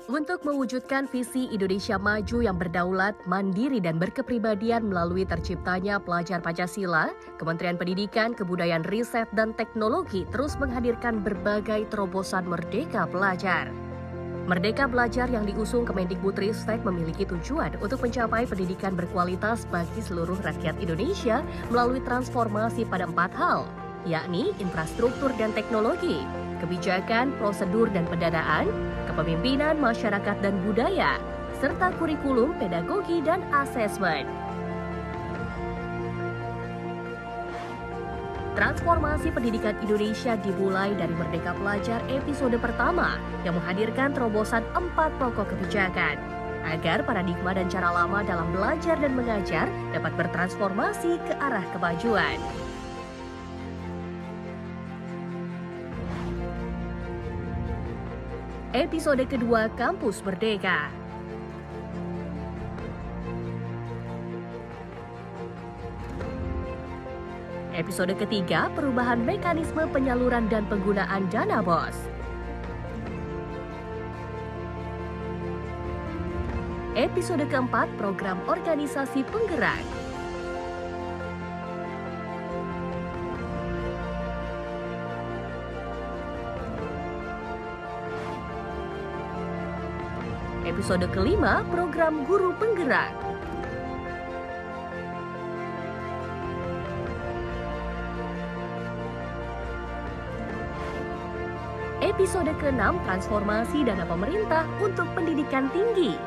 Untuk mewujudkan visi Indonesia maju yang berdaulat, mandiri, dan berkepribadian melalui terciptanya pelajar Pancasila, Kementerian Pendidikan, Kebudayaan, Riset, dan Teknologi terus menghadirkan berbagai terobosan Merdeka Belajar. Merdeka Belajar yang diusung Kemendikbudristek memiliki tujuan untuk mencapai pendidikan berkualitas bagi seluruh rakyat Indonesia melalui transformasi pada 4 hal, yakni infrastruktur dan teknologi, kebijakan, prosedur dan pendanaan, kepemimpinan, masyarakat dan budaya, serta kurikulum, pedagogi, dan asesmen. Transformasi pendidikan Indonesia dimulai dari Merdeka Belajar episode pertama yang menghadirkan terobosan 4 pokok kebijakan agar paradigma dan cara lama dalam belajar dan mengajar dapat bertransformasi ke arah kemajuan. Episode kedua, Kampus Merdeka. Episode ketiga, perubahan mekanisme penyaluran dan penggunaan dana BOS. Episode keempat, program organisasi penggerak. Episode kelima, program guru penggerak. Episode ke-6, transformasi dana pemerintah untuk pendidikan tinggi.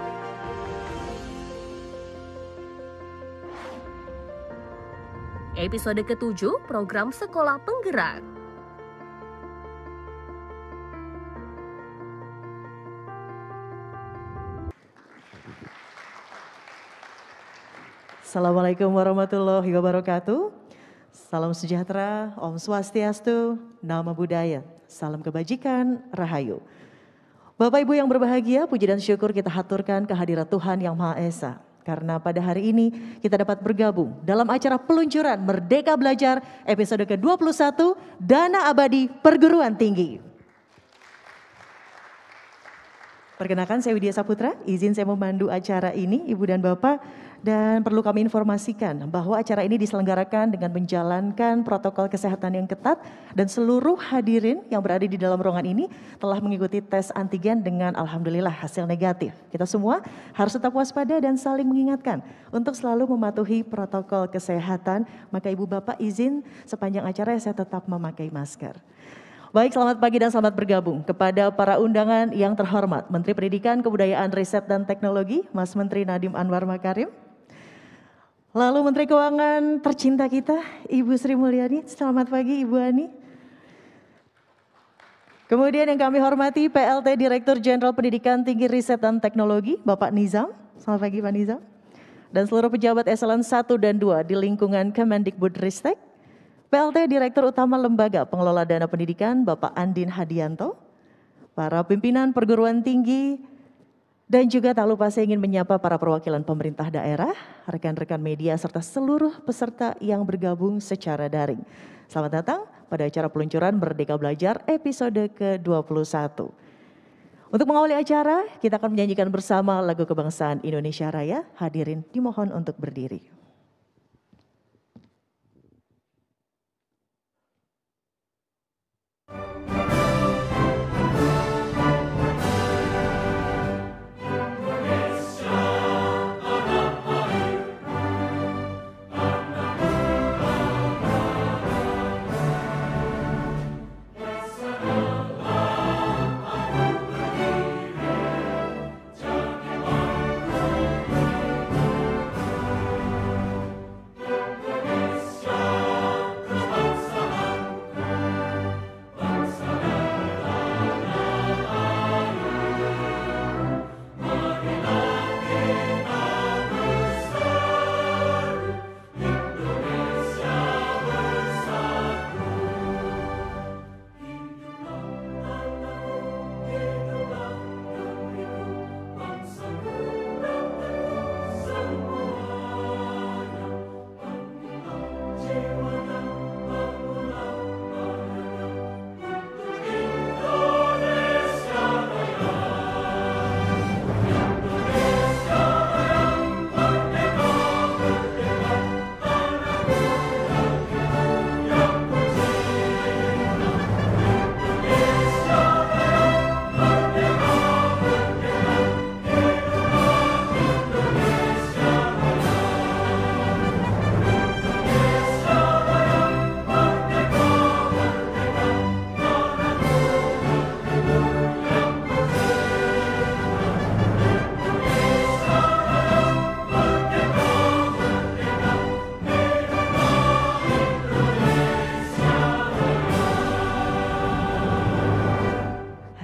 Episode ke-7, program sekolah penggerak. Assalamualaikum warahmatullahi wabarakatuh. Salam sejahtera, Om Swastiastu, Namo Buddhaya, salam kebajikan, Rahayu. Bapak Ibu yang berbahagia, puji dan syukur kita haturkan kehadirat Tuhan Yang Maha Esa. Karena pada hari ini kita dapat bergabung dalam acara peluncuran Merdeka Belajar episode ke-21, Dana Abadi Perguruan Tinggi. Perkenalkan, saya Widya Saputra, izin saya memandu acara ini, Ibu dan Bapak. Dan perlu kami informasikan bahwa acara ini diselenggarakan dengan menjalankan protokol kesehatan yang ketat dan seluruh hadirin yang berada di dalam ruangan ini telah mengikuti tes antigen dengan alhamdulillah hasil negatif. Kita semua harus tetap waspada dan saling mengingatkan untuk selalu mematuhi protokol kesehatan. Maka Ibu Bapak izin sepanjang acara saya tetap memakai masker. Baik, selamat pagi dan selamat bergabung kepada para undangan yang terhormat. Menteri Pendidikan, Kebudayaan, Riset, dan Teknologi, Mas Menteri Nadiem Anwar Makarim. Lalu Menteri Keuangan tercinta kita, Ibu Sri Mulyani. Selamat pagi Ibu Ani. Kemudian yang kami hormati PLT Direktur Jenderal Pendidikan Tinggi Riset dan Teknologi, Bapak Nizam. Selamat pagi Pak Nizam. Dan seluruh pejabat eselon 1 dan 2 di lingkungan Kemendikbudristek. PLT Direktur Utama Lembaga Pengelola Dana Pendidikan, Bapak Andin Hadianto. Para pimpinan perguruan tinggi, dan juga tak lupa saya ingin menyapa para perwakilan pemerintah daerah, rekan-rekan media, serta seluruh peserta yang bergabung secara daring. Selamat datang pada acara peluncuran Merdeka Belajar episode ke-21. Untuk mengawali acara, kita akan menyanyikan bersama lagu kebangsaan Indonesia Raya. Hadirin dimohon untuk berdiri.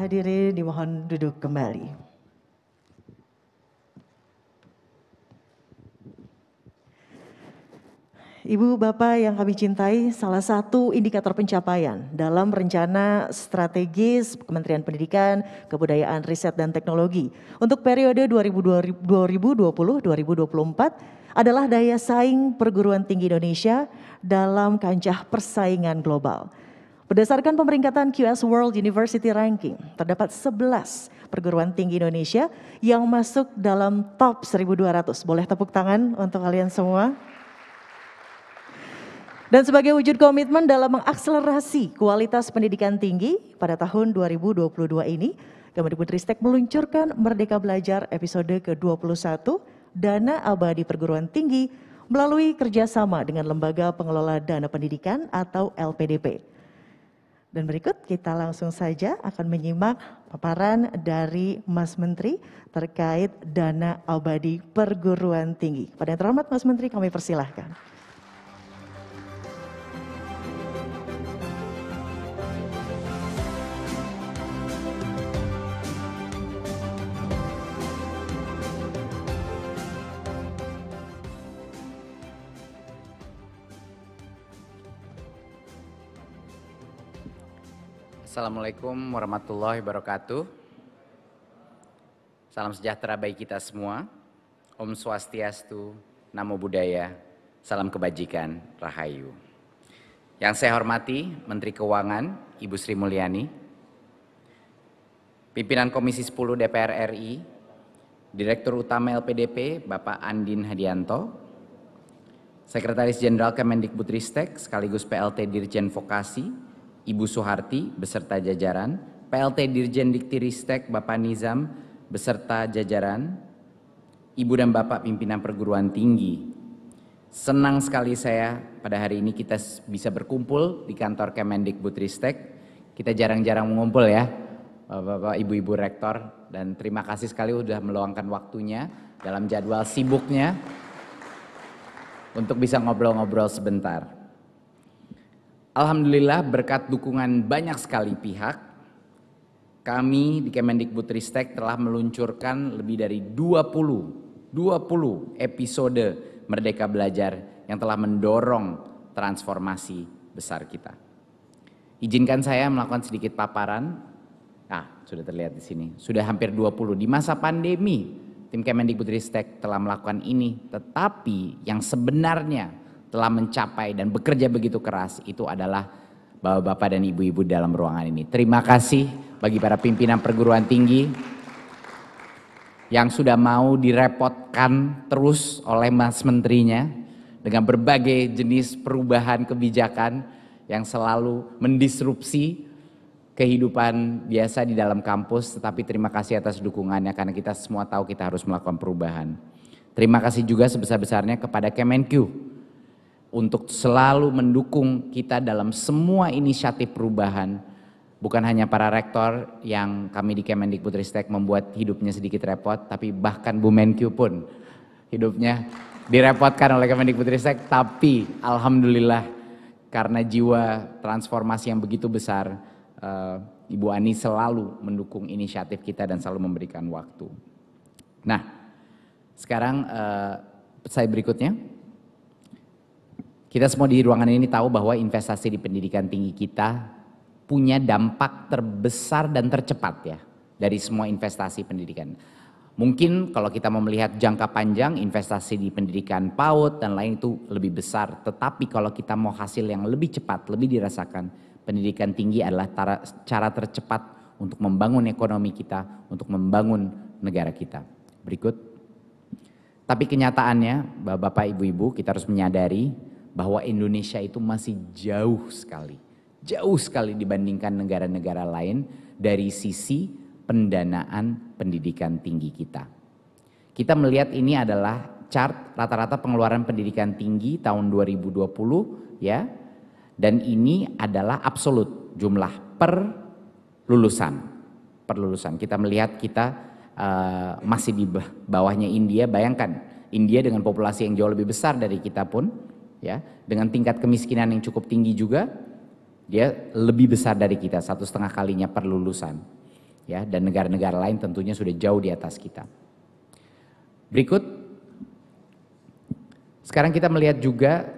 Hadirin dimohon duduk kembali. Ibu Bapak yang kami cintai, salah satu indikator pencapaian dalam rencana strategis Kementerian Pendidikan, Kebudayaan, Riset dan Teknologi untuk periode 2020-2024 adalah daya saing perguruan tinggi Indonesia dalam kancah persaingan global. Berdasarkan pemeringkatan QS World University Ranking, terdapat 11 perguruan tinggi Indonesia yang masuk dalam top 1.200. Boleh tepuk tangan untuk kalian semua. Dan sebagai wujud komitmen dalam mengakselerasi kualitas pendidikan tinggi, pada tahun 2022 ini, Kemendikbudristek meluncurkan Merdeka Belajar episode ke-21, Dana Abadi Perguruan Tinggi, melalui kerjasama dengan Lembaga Pengelola Dana Pendidikan atau LPDP. Dan berikut kita langsung saja akan menyimak paparan dari Mas Menteri terkait Dana Abadi Perguruan Tinggi. Pada yang terhormat Mas Menteri, kami persilahkan. Assalamualaikum warahmatullahi wabarakatuh. Salam sejahtera bagi kita semua. Om Swastiastu, Namo Buddhaya, salam kebajikan, Rahayu. Yang saya hormati Menteri Keuangan, Ibu Sri Mulyani, Pimpinan Komisi 10 DPR RI, Direktur Utama LPDP, Bapak Andin Hadianto, Sekretaris Jenderal Kemendikbudristek sekaligus PLT Dirjen Vokasi, Ibu Suharti beserta jajaran, PLT Dirjen Diktiristek Bapak Nizam beserta jajaran, Ibu dan Bapak pimpinan perguruan tinggi. Senang sekali saya pada hari ini kita bisa berkumpul di kantor Kemendikbudristek. Kita jarang-jarang mengumpul ya, Bapak Ibu-Ibu Rektor, dan terima kasih sekali sudah meluangkan waktunya dalam jadwal sibuknya untuk bisa ngobrol-ngobrol sebentar. Alhamdulillah berkat dukungan banyak sekali pihak, kami di Kemendikbudristek telah meluncurkan lebih dari 20 episode Merdeka Belajar yang telah mendorong transformasi besar kita. Izinkan saya melakukan sedikit paparan. Sudah terlihat di sini. Sudah hampir 20 di masa pandemi. Tim Kemendikbudristek telah melakukan ini, tetapi yang sebenarnya telah mencapai dan bekerja begitu keras itu adalah bapak-bapak dan ibu-ibu dalam ruangan ini. Terima kasih bagi para pimpinan perguruan tinggi yang sudah mau direpotkan terus oleh Mas Menterinya dengan berbagai jenis perubahan kebijakan yang selalu mendisrupsi kehidupan biasa di dalam kampus. Tetapi terima kasih atas dukungannya karena kita semua tahu kita harus melakukan perubahan. Terima kasih juga sebesar-besarnya kepada Kemenq untuk selalu mendukung kita dalam semua inisiatif perubahan. Bukan hanya para rektor yang kami di Kemendikbudristek membuat hidupnya sedikit repot, tapi bahkan Bu Menkyu pun hidupnya direpotkan oleh Kemendikbudristek. Tapi alhamdulillah karena jiwa transformasi yang begitu besar, Ibu Ani selalu mendukung inisiatif kita dan selalu memberikan waktu. Nah, sekarang slide berikutnya. Kita semua di ruangan ini tahu bahwa investasi di pendidikan tinggi kita punya dampak terbesar dan tercepat ya dari semua investasi pendidikan. Mungkin kalau kita mau melihat jangka panjang investasi di pendidikan PAUD dan lain itu lebih besar. Tetapi kalau kita mau hasil yang lebih cepat, lebih dirasakan, pendidikan tinggi adalah cara tercepat untuk membangun ekonomi kita, untuk membangun negara kita. Berikut. Tapi kenyataannya Bapak Ibu-Ibu kita harus menyadari bahwa Indonesia itu masih jauh sekali dibandingkan negara-negara lain dari sisi pendanaan pendidikan tinggi kita. Kita melihat ini adalah chart rata-rata pengeluaran pendidikan tinggi tahun 2020 ya. Dan ini adalah absolut jumlah per lulusan. Kita melihat kita masih di bawahnya India. Bayangkan India dengan populasi yang jauh lebih besar dari kita pun ya, dengan tingkat kemiskinan yang cukup tinggi juga, dia lebih besar dari kita, 1,5 kalinya per lulusan. ya, dan negara-negara lain tentunya sudah jauh di atas kita. Berikut, sekarang kita melihat juga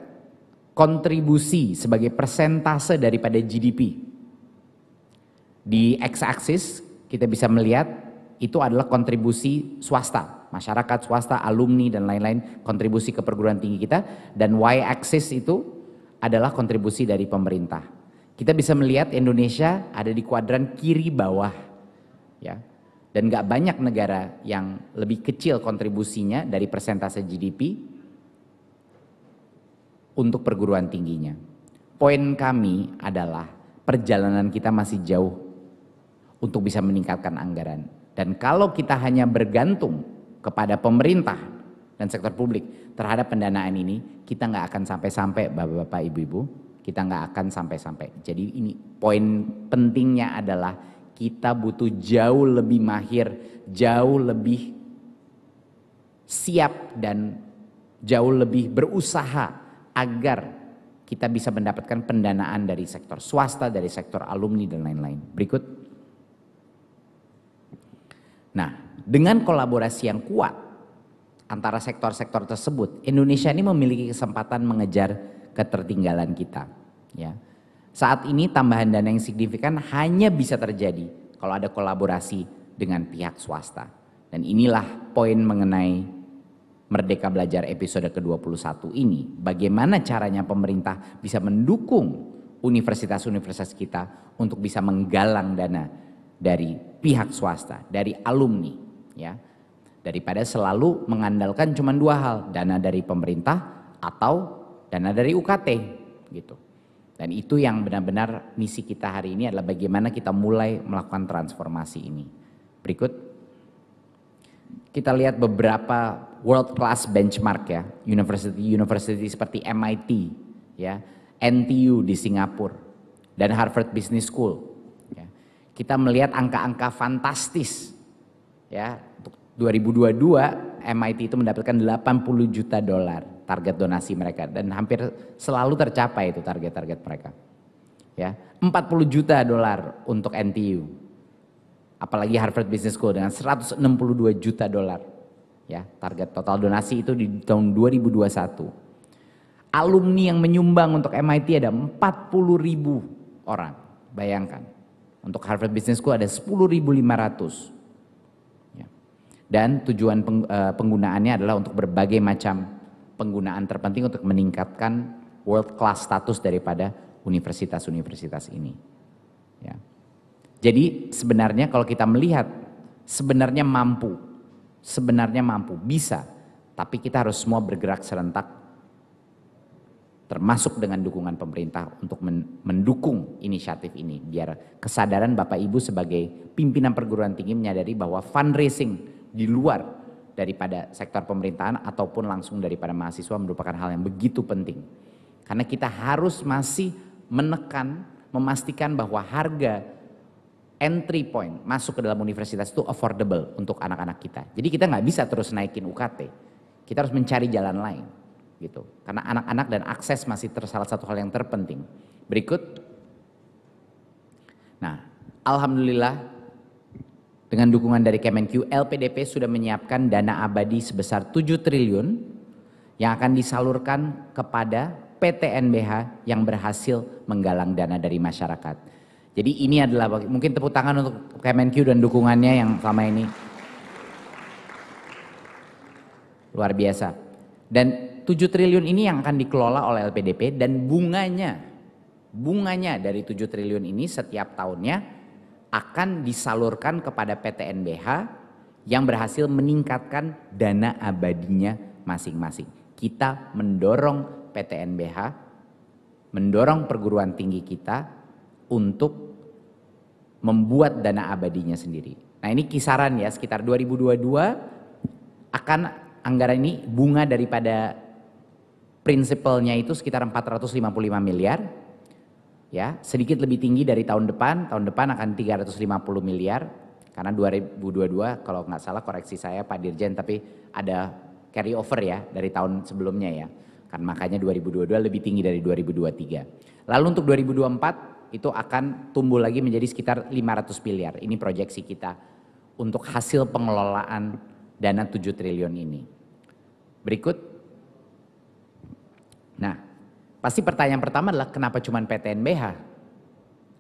kontribusi sebagai persentase daripada GDP. Di x-axis kita bisa melihat itu adalah kontribusi swasta, masyarakat swasta, alumni dan lain-lain, kontribusi ke perguruan tinggi kita, dan y-axis itu adalah kontribusi dari pemerintah. Kita bisa melihat Indonesia ada di kuadran kiri bawah, ya, dan gak banyak negara yang lebih kecil kontribusinya dari persentase GDP untuk perguruan tingginya. Poin kami adalah perjalanan kita masih jauh untuk bisa meningkatkan anggaran. Dan kalau kita hanya bergantung kepada pemerintah dan sektor publik terhadap pendanaan ini, kita nggak akan sampai-sampai, bapak-bapak, ibu-ibu, kita nggak akan sampai-sampai. Jadi ini poin pentingnya adalah kita butuh jauh lebih mahir, jauh lebih siap dan jauh lebih berusaha agar kita bisa mendapatkan pendanaan dari sektor swasta, dari sektor alumni dan lain-lain. Berikut. Nah, dengan kolaborasi yang kuat antara sektor-sektor tersebut, Indonesia ini memiliki kesempatan mengejar ketertinggalan kita. Ya. Saat ini tambahan dana yang signifikan hanya bisa terjadi kalau ada kolaborasi dengan pihak swasta. Dan inilah poin mengenai Merdeka Belajar episode ke-21 ini. Bagaimana caranya pemerintah bisa mendukung universitas-universitas kita untuk bisa menggalang dana dari pihak swasta, dari alumni, ya, daripada selalu mengandalkan cuma dua hal, dana dari pemerintah atau dana dari UKT, gitu. Dan itu yang benar-benar misi kita hari ini adalah bagaimana kita mulai melakukan transformasi ini. Berikut, kita lihat beberapa world class benchmark ya, university seperti MIT, ya, NTU di Singapura, dan Harvard Business School. Kita melihat angka-angka fantastis, ya. Untuk 2022 MIT itu mendapatkan 80 juta dolar target donasi mereka, dan hampir selalu tercapai itu target-target mereka, ya. 40 juta dolar untuk NTU, apalagi Harvard Business School dengan 162 juta dolar, ya, target total donasi itu di tahun 2021. Alumni yang menyumbang untuk MIT ada 40.000 orang, bayangkan. Untuk Harvard Business School ada 10.500. Ya. Dan tujuan penggunaannya adalah untuk berbagai macam penggunaan terpenting untuk meningkatkan world class status daripada universitas-universitas ini. Ya. Jadi sebenarnya kalau kita melihat, sebenarnya mampu, bisa, tapi kita harus semua bergerak serentak, termasuk dengan dukungan pemerintah untuk mendukung inisiatif ini, biar kesadaran Bapak Ibu sebagai pimpinan perguruan tinggi menyadari bahwa fundraising di luar daripada sektor pemerintahan ataupun langsung daripada mahasiswa merupakan hal yang begitu penting. Karena kita harus masih menekan, memastikan bahwa harga entry point masuk ke dalam universitas itu affordable untuk anak-anak kita. Jadi kita nggak bisa terus naikin UKT, kita harus mencari jalan lain. Gitu. Karena anak-anak dan akses masih salah satu hal yang terpenting. Berikut. Nah, alhamdulillah dengan dukungan dari Kemenq, LPDP sudah menyiapkan dana abadi sebesar 7 triliun yang akan disalurkan kepada PTNBH yang berhasil menggalang dana dari masyarakat. Jadi ini adalah mungkin tepuk tangan untuk Kemenq dan dukungannya yang selama ini luar biasa. Dan 7 triliun ini yang akan dikelola oleh LPDP, dan bunganya dari 7 triliun ini setiap tahunnya akan disalurkan kepada PTNBH yang berhasil meningkatkan dana abadinya masing-masing. Kita mendorong PTNBH, mendorong perguruan tinggi kita untuk membuat dana abadinya sendiri. Nah, ini kisaran ya, sekitar 2022 akan anggaran ini bunga daripada prinsipalnya itu sekitar 455 miliar, ya, sedikit lebih tinggi dari tahun depan akan 350 miliar, karena 2022 kalau nggak salah, koreksi saya Pak Dirjen, tapi ada carry over ya dari tahun sebelumnya ya, kan makanya 2022 lebih tinggi dari 2023. Lalu untuk 2024 itu akan tumbuh lagi menjadi sekitar 500 miliar. Ini proyeksi kita untuk hasil pengelolaan dana 7 triliun ini. Berikut. Nah, pasti pertanyaan pertama adalah kenapa cuma PTNBH?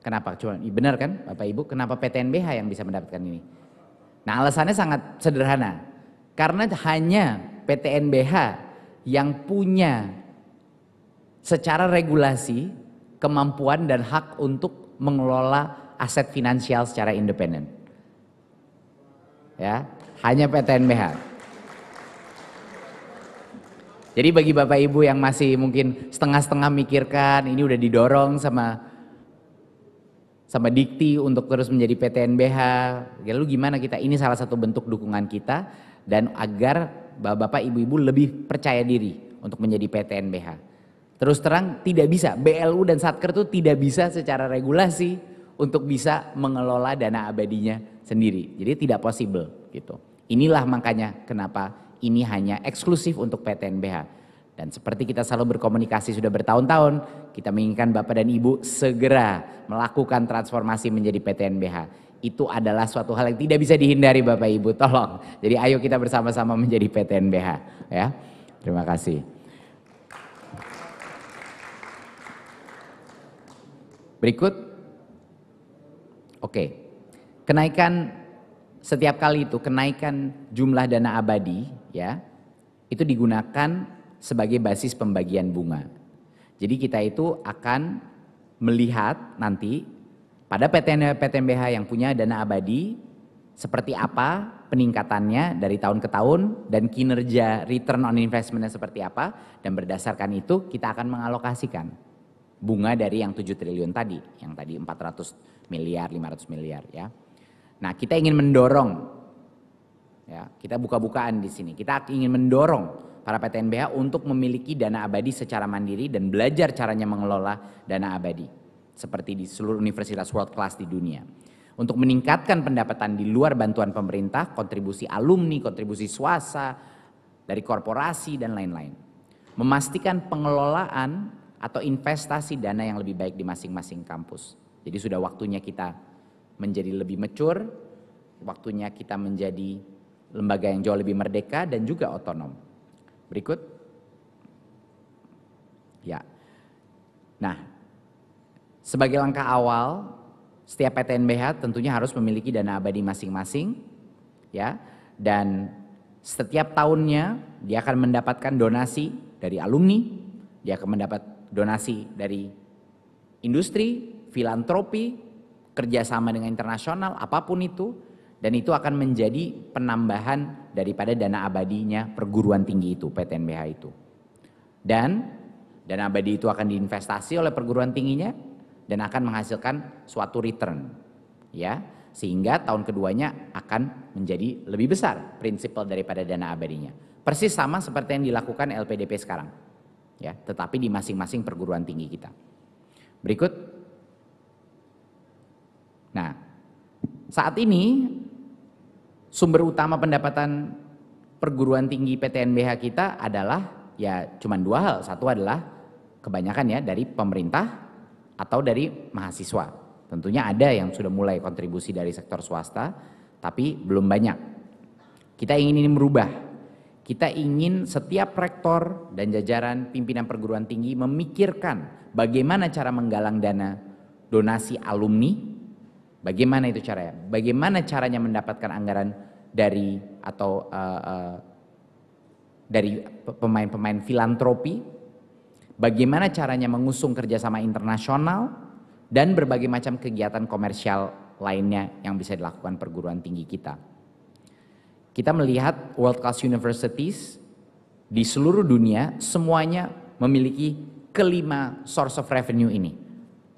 Kenapa cuma, benar kan Bapak Ibu, kenapa PTNBH yang bisa mendapatkan ini? Nah, alasannya sangat sederhana. Karena hanya PTNBH yang punya secara regulasi kemampuan dan hak untuk mengelola aset finansial secara independen. Ya, hanya PTNBH. Jadi bagi Bapak Ibu yang masih mungkin setengah-setengah mikirkan, ini udah didorong sama Dikti untuk terus menjadi PTNBH, lalu gimana kita? Ini salah satu bentuk dukungan kita dan agar Bapak Ibu-Ibu lebih percaya diri untuk menjadi PTNBH. Terus terang tidak bisa, BLU dan Satker itu tidak bisa secara regulasi untuk bisa mengelola dana abadinya sendiri. Jadi tidak possible gitu. Inilah makanya kenapa ini hanya eksklusif untuk PTNBH. Dan seperti kita selalu berkomunikasi sudah bertahun-tahun, kita menginginkan Bapak dan Ibu segera melakukan transformasi menjadi PTNBH. Itu adalah suatu hal yang tidak bisa dihindari Bapak Ibu, tolong. Jadi ayo kita bersama-sama menjadi PTNBH ya. Terima kasih. Berikut. Oke. Kenaikan setiap kali itu kenaikan jumlah dana abadi ya, itu digunakan sebagai basis pembagian bunga. Jadi kita itu akan melihat nanti pada PTNBH yang punya dana abadi seperti apa peningkatannya dari tahun ke tahun dan kinerja return on investment-nya seperti apa, dan berdasarkan itu kita akan mengalokasikan bunga dari yang 7 triliun tadi, yang tadi 400 miliar, 500 miliar ya. Nah, kita ingin mendorong ya, kita buka-bukaan di sini. Kita ingin mendorong para PTNBH untuk memiliki dana abadi secara mandiri dan belajar caranya mengelola dana abadi seperti di seluruh universitas world class di dunia. Untuk meningkatkan pendapatan di luar bantuan pemerintah, kontribusi alumni, kontribusi swasta, dari korporasi dan lain-lain. Memastikan pengelolaan atau investasi dana yang lebih baik di masing-masing kampus. Jadi sudah waktunya kita menjadi lebih mature, waktunya kita menjadi lembaga yang jauh lebih merdeka dan juga otonom. Berikut. Ya. Nah, sebagai langkah awal, setiap PTNBH tentunya harus memiliki dana abadi masing-masing, ya. Dan setiap tahunnya dia akan mendapatkan donasi dari alumni, dia akan mendapat donasi dari industri, filantropi, kerjasama dengan internasional, apapun itu. Dan itu akan menjadi penambahan daripada dana abadinya perguruan tinggi itu, PTNBH itu. Dan dana abadi itu akan diinvestasi oleh perguruan tingginya dan akan menghasilkan suatu return. Ya, sehingga tahun keduanya akan menjadi lebih besar prinsipal daripada dana abadinya. Persis sama seperti yang dilakukan LPDP sekarang. Ya, tetapi di masing-masing perguruan tinggi kita. Berikut. Nah, saat ini sumber utama pendapatan perguruan tinggi PTNBH kita adalah ya cuma dua hal. Satu adalah kebanyakan ya dari pemerintah atau dari mahasiswa. Tentunya ada yang sudah mulai kontribusi dari sektor swasta, tapi belum banyak. Kita ingin ini merubah. Kita ingin setiap rektor dan jajaran pimpinan perguruan tinggi memikirkan bagaimana cara menggalang dana donasi alumni. Bagaimana itu caranya? Bagaimana caranya mendapatkan anggaran dari atau dari pemain-pemain filantropi? Bagaimana caranya mengusung kerjasama internasional dan berbagai macam kegiatan komersial lainnya yang bisa dilakukan perguruan tinggi kita? Kita melihat world class universities di seluruh dunia semuanya memiliki kelima source of revenue ini,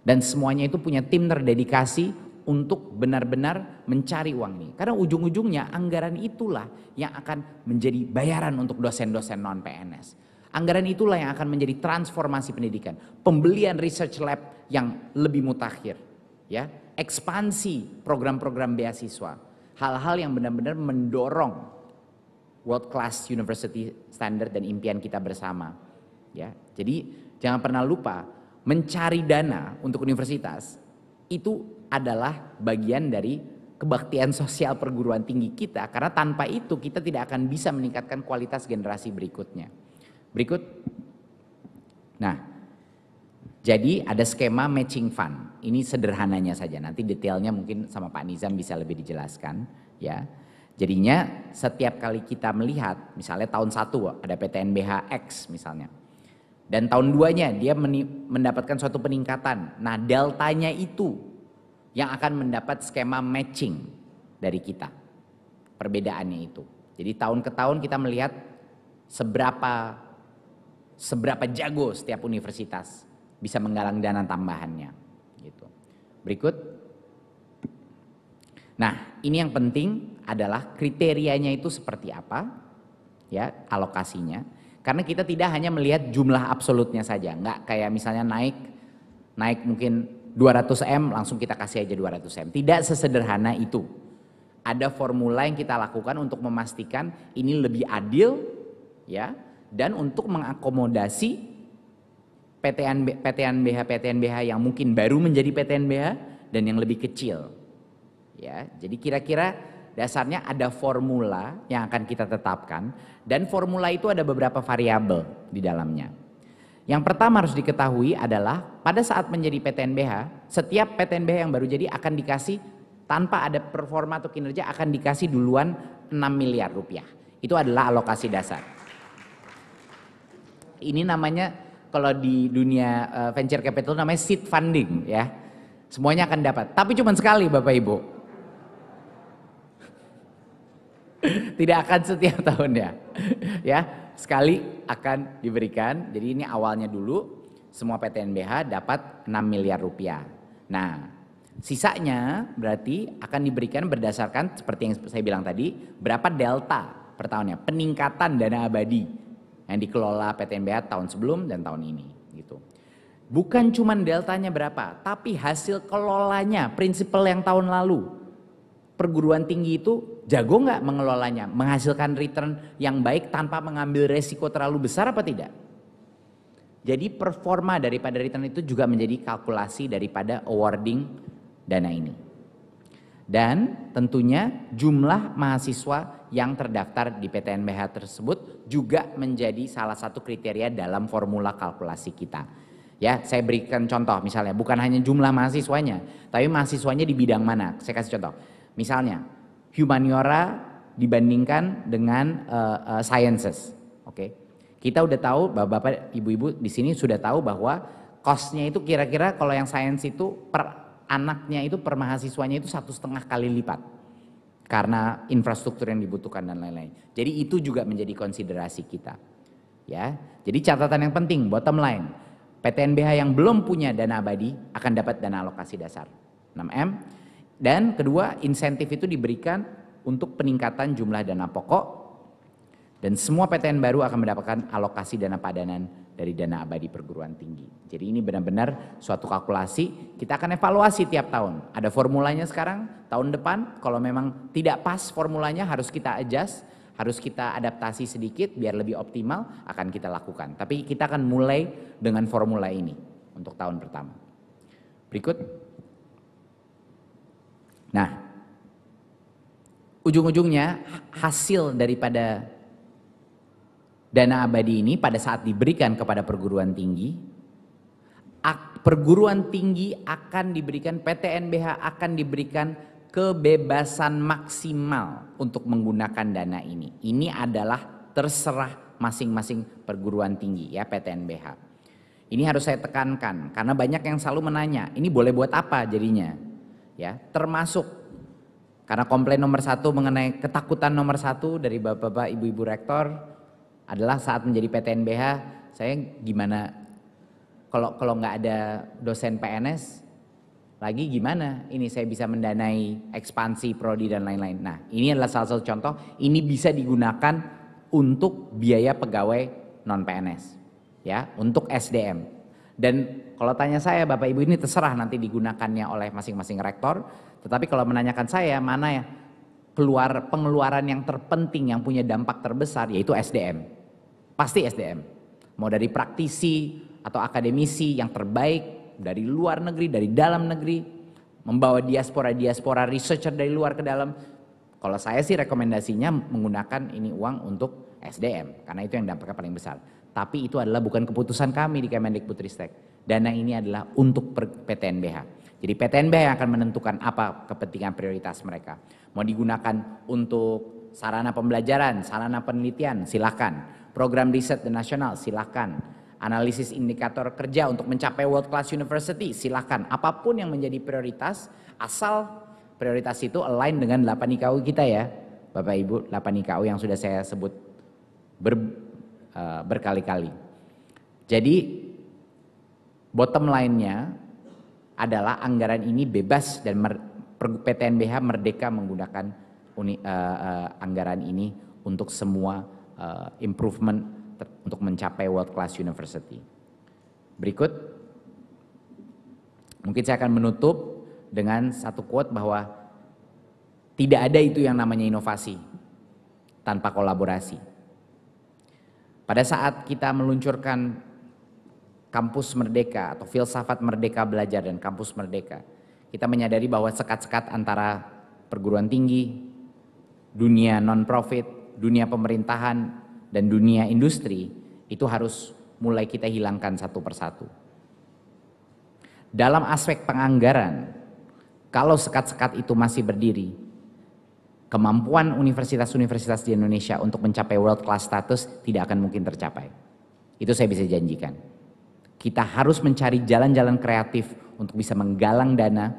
dan semuanya itu punya tim terdedikasi untuk benar-benar mencari uang ini. Karena ujung-ujungnya anggaran itulah yang akan menjadi bayaran untuk dosen-dosen non-PNS. Anggaran itulah yang akan menjadi transformasi pendidikan. Pembelian research lab yang lebih mutakhir. Ya, ekspansi program-program beasiswa. Hal-hal yang benar-benar mendorong world class university standard dan impian kita bersama. Ya, jadi jangan pernah lupa, mencari dana untuk universitas itu adalah bagian dari kebaktian sosial perguruan tinggi kita, karena tanpa itu kita tidak akan bisa meningkatkan kualitas generasi berikutnya. Berikut. Nah, jadi ada skema matching fund. Ini sederhananya saja, nanti detailnya mungkin sama Pak Nizam bisa lebih dijelaskan ya. Jadinya setiap kali kita melihat, misalnya tahun 1 ada PTNBH X misalnya, dan tahun 2-nya dia mendapatkan suatu peningkatan. Nah, deltanya itu yang akan mendapat skema matching dari kita. Perbedaannya itu. Jadi tahun ke tahun kita melihat seberapa jago setiap universitas bisa menggalang dana tambahannya gitu. Berikut. Nah, ini yang penting adalah kriterianya itu seperti apa ya, alokasinya. Karena kita tidak hanya melihat jumlah absolutnya saja, nggak kayak misalnya naik mungkin 200M langsung kita kasih aja 200M. Tidak sesederhana itu. Ada formula yang kita lakukan untuk memastikan ini lebih adil ya, dan untuk mengakomodasi PTNBH yang mungkin baru menjadi PTNBH dan yang lebih kecil. Ya, jadi kira-kira dasarnya ada formula yang akan kita tetapkan, dan formula itu ada beberapa variabel di dalamnya. Yang pertama harus diketahui adalah pada saat menjadi PTNBH, setiap PTNBH yang baru jadi akan dikasih tanpa ada performa atau kinerja akan dikasih duluan 6 miliar rupiah. Itu adalah alokasi dasar. Ini namanya kalau di dunia venture capital namanya seed funding ya. Semuanya akan dapat, tapi cuma sekali Bapak Ibu. Tidak akan setiap tahun ya, sekali akan diberikan. Jadi ini awalnya dulu semua PTNBH dapat 6 miliar rupiah. Nah, sisanya berarti akan diberikan berdasarkan seperti yang saya bilang tadi, berapa delta per tahunnya, peningkatan dana abadi yang dikelola PTNBH tahun sebelum dan tahun ini gitu. Bukan cuma deltanya berapa, tapi hasil kelolanya, prinsipal yang tahun lalu. Perguruan tinggi itu jago nggak mengelolanya, menghasilkan return yang baik tanpa mengambil resiko terlalu besar apa tidak? Jadi performa daripada return itu juga menjadi kalkulasi daripada awarding dana ini. Dan tentunya jumlah mahasiswa yang terdaftar di PTNBH tersebut juga menjadi salah satu kriteria dalam formula kalkulasi kita. Ya, saya berikan contoh misalnya, bukan hanya jumlah mahasiswanya, tapi mahasiswanya di bidang mana. Saya kasih contoh. Misalnya, humaniora dibandingkan dengan sciences, oke? Kita udah tahu, bapak-bapak, ibu-ibu di sini sudah tahu bahwa cost-nya itu kira-kira kalau yang science itu per anaknya itu per mahasiswanya itu 1,5 kali lipat, karena infrastruktur yang dibutuhkan dan lain-lain. Jadi itu juga menjadi konsiderasi kita, ya. Jadi catatan yang penting, bottom line, PTNBH yang belum punya dana abadi akan dapat dana alokasi dasar 6M. Dan kedua, insentif itu diberikan untuk peningkatan jumlah dana pokok, dan semua PTN baru akan mendapatkan alokasi dana padanan dari dana abadi perguruan tinggi. Jadi ini benar-benar suatu kalkulasi, kita akan evaluasi tiap tahun. Ada formulanya sekarang, tahun depan kalau memang tidak pas formulanya harus kita adjust, harus kita adaptasi sedikit biar lebih optimal, akan kita lakukan. Tapi kita akan mulai dengan formula ini untuk tahun pertama. Berikut. Nah, ujung-ujungnya hasil daripada dana abadi ini pada saat diberikan kepada perguruan tinggi akan diberikan, PTNBH akan diberikan kebebasan maksimal untuk menggunakan dana ini. Ini adalah terserah masing-masing perguruan tinggi ya, PTNBH. Ini harus saya tekankan karena banyak yang selalu menanya, ini boleh buat apa jadinya? Ya, termasuk karena komplain nomor 1 mengenai ketakutan nomor 1 dari bapak-bapak, ibu-ibu rektor adalah saat menjadi PTNBH, saya gimana kalau nggak ada dosen PNS lagi gimana? Ini saya bisa mendanai ekspansi prodi dan lain-lain. Nah, ini adalah salah satu contoh. Ini bisa digunakan untuk biaya pegawai non PNS, ya, untuk SDM. Dan kalau tanya saya, Bapak Ibu, ini terserah nanti digunakannya oleh masing-masing rektor. Tetapi kalau menanyakan saya mana ya pengeluaran yang terpenting yang punya dampak terbesar, yaitu SDM. Pasti SDM. Mau dari praktisi atau akademisi yang terbaik dari luar negeri, dari dalam negeri, membawa diaspora researcher dari luar ke dalam. Kalau saya sih rekomendasinya menggunakan ini uang untuk SDM, karena itu yang dampaknya paling besar. Tapi itu adalah bukan keputusan kami di Kemendikbudristek. Dana ini adalah untuk PTNBH. Jadi PTNBH yang akan menentukan apa kepentingan prioritas mereka. Mau digunakan untuk sarana pembelajaran, sarana penelitian, silakan. Program riset dan nasional, silakan. Analisis indikator kerja untuk mencapai world class university, silakan. Apapun yang menjadi prioritas, asal prioritas itu align dengan 8 IKU kita ya, Bapak Ibu, 8 IKU yang sudah saya sebut berkali-kali. Jadi bottom line-nya adalah anggaran ini bebas dan PTNBH merdeka menggunakan anggaran ini untuk semua improvement untuk mencapai world class university. Berikut, mungkin saya akan menutup dengan satu quote bahwa tidak ada itu yang namanya inovasi tanpa kolaborasi. Pada saat kita meluncurkan kampus merdeka atau filsafat merdeka belajar dan kampus merdeka, kita menyadari bahwa sekat-sekat antara perguruan tinggi, dunia non-profit, dunia pemerintahan, dan dunia industri itu harus mulai kita hilangkan satu persatu. Dalam aspek penganggaran, kalau sekat-sekat itu masih berdiri, kemampuan universitas-universitas di Indonesia untuk mencapai world class status tidak akan mungkin tercapai. Itu saya bisa janjikan. Kita harus mencari jalan-jalan kreatif untuk bisa menggalang dana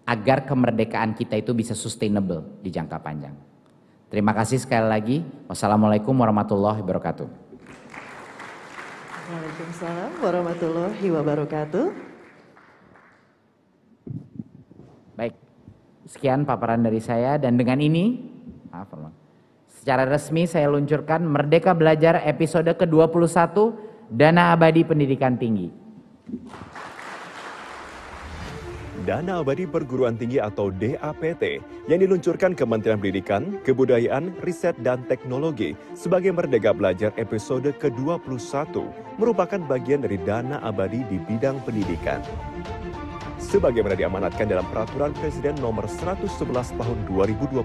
agar kemerdekaan kita itu bisa sustainable di jangka panjang. Terima kasih sekali lagi. Wassalamualaikum warahmatullahi wabarakatuh. Waalaikumsalam warahmatullahi wabarakatuh. Baik, sekian paparan dari saya dan dengan ini, secara resmi saya luncurkan Merdeka Belajar episode ke-21 Dana Abadi Pendidikan Tinggi. Dana Abadi Perguruan Tinggi atau DAPT yang diluncurkan Kementerian Pendidikan, Kebudayaan, Riset, dan Teknologi sebagai Merdeka Belajar episode ke-21 merupakan bagian dari dana abadi di bidang pendidikan. Sebagaimana diamanatkan dalam Peraturan Presiden Nomor 111 Tahun 2021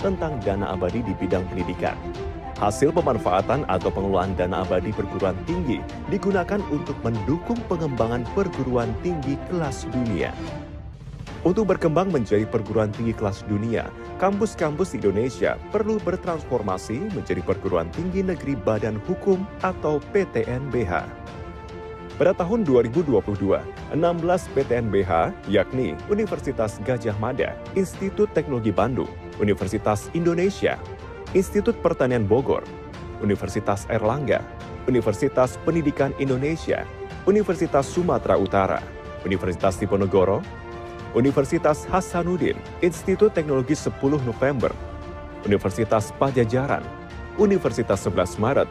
tentang dana abadi di bidang pendidikan. Hasil pemanfaatan atau pengelolaan dana abadi perguruan tinggi digunakan untuk mendukung pengembangan perguruan tinggi kelas dunia. Untuk berkembang menjadi perguruan tinggi kelas dunia, kampus-kampus Indonesia perlu bertransformasi menjadi perguruan tinggi negeri Badan Hukum atau PTNBH. Pada tahun 2022, 16 PTNBH yakni Universitas Gadjah Mada, Institut Teknologi Bandung, Universitas Indonesia, Institut Pertanian Bogor, Universitas Airlangga, Universitas Pendidikan Indonesia, Universitas Sumatera Utara, Universitas Diponegoro, Universitas Hasanuddin, Institut Teknologi 10 November, Universitas Pajajaran, Universitas 11 Maret,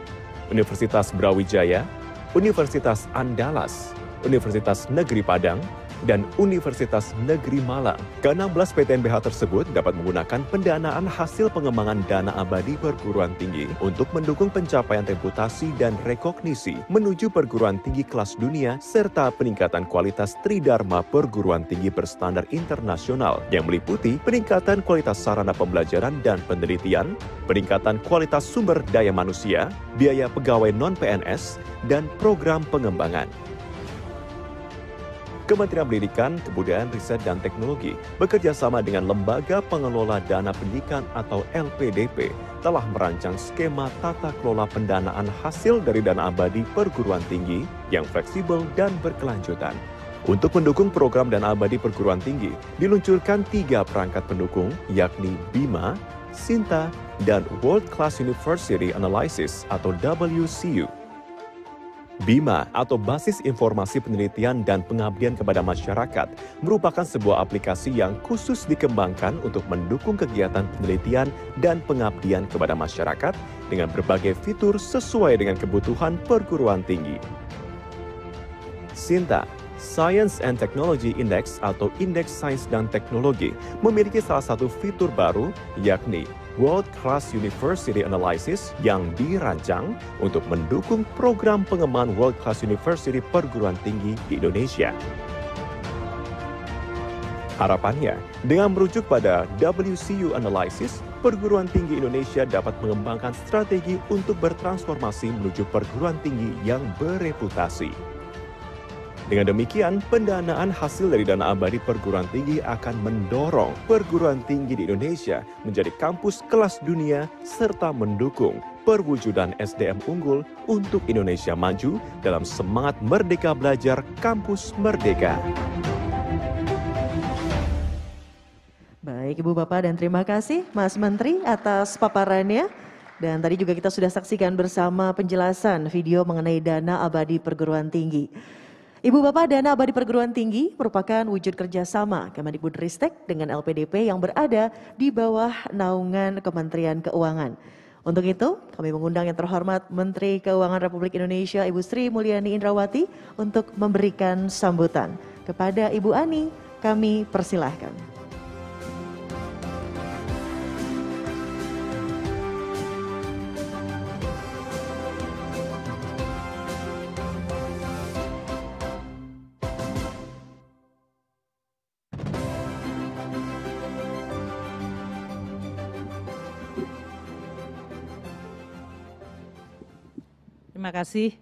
Universitas Brawijaya, Universitas Andalas, Universitas Negeri Padang, dan Universitas Negeri Malang. Ke-16 PTNBH tersebut dapat menggunakan pendanaan hasil pengembangan dana abadi perguruan tinggi untuk mendukung pencapaian reputasi dan rekognisi menuju perguruan tinggi kelas dunia serta peningkatan kualitas tridharma perguruan tinggi berstandar internasional yang meliputi peningkatan kualitas sarana pembelajaran dan penelitian, peningkatan kualitas sumber daya manusia, biaya pegawai non-PNS, dan program pengembangan. Kementerian Pendidikan, Kebudayaan, Riset, dan Teknologi bekerja sama dengan Lembaga Pengelola Dana Pendidikan atau LPDP telah merancang skema tata kelola pendanaan hasil dari dana abadi perguruan tinggi yang fleksibel dan berkelanjutan. Untuk mendukung program dana abadi perguruan tinggi, diluncurkan 3 perangkat pendukung yakni BIMA, SINTA, dan World Class University Analysis atau WCU. BIMA atau Basis Informasi Penelitian dan Pengabdian kepada Masyarakat merupakan sebuah aplikasi yang khusus dikembangkan untuk mendukung kegiatan penelitian dan pengabdian kepada masyarakat dengan berbagai fitur sesuai dengan kebutuhan perguruan tinggi. SINTA Science and Technology Index atau Indeks Sains dan Teknologi memiliki salah satu fitur baru, yakni World Class University Analysis yang dirancang untuk mendukung program pengembangan World Class University perguruan tinggi di Indonesia. Harapannya, dengan merujuk pada WCU Analysis, perguruan tinggi Indonesia dapat mengembangkan strategi untuk bertransformasi menuju perguruan tinggi yang bereputasi. Dengan demikian, pendanaan hasil dari dana abadi perguruan tinggi akan mendorong perguruan tinggi di Indonesia menjadi kampus kelas dunia serta mendukung perwujudan SDM unggul untuk Indonesia maju dalam semangat Merdeka Belajar Kampus Merdeka. Baik Ibu Bapak dan terima kasih Mas Menteri atas paparannya. Dan tadi juga kita sudah saksikan bersama penjelasan video mengenai dana abadi perguruan tinggi. Ibu Bapak, dana abadi perguruan tinggi merupakan wujud kerjasama Kemendikbudristek dengan LPDP yang berada di bawah naungan Kementerian Keuangan. Untuk itu, kami mengundang yang terhormat Menteri Keuangan Republik Indonesia Ibu Sri Mulyani Indrawati untuk memberikan sambutan. Kepada Ibu Ani, kami persilahkan. Terima kasih.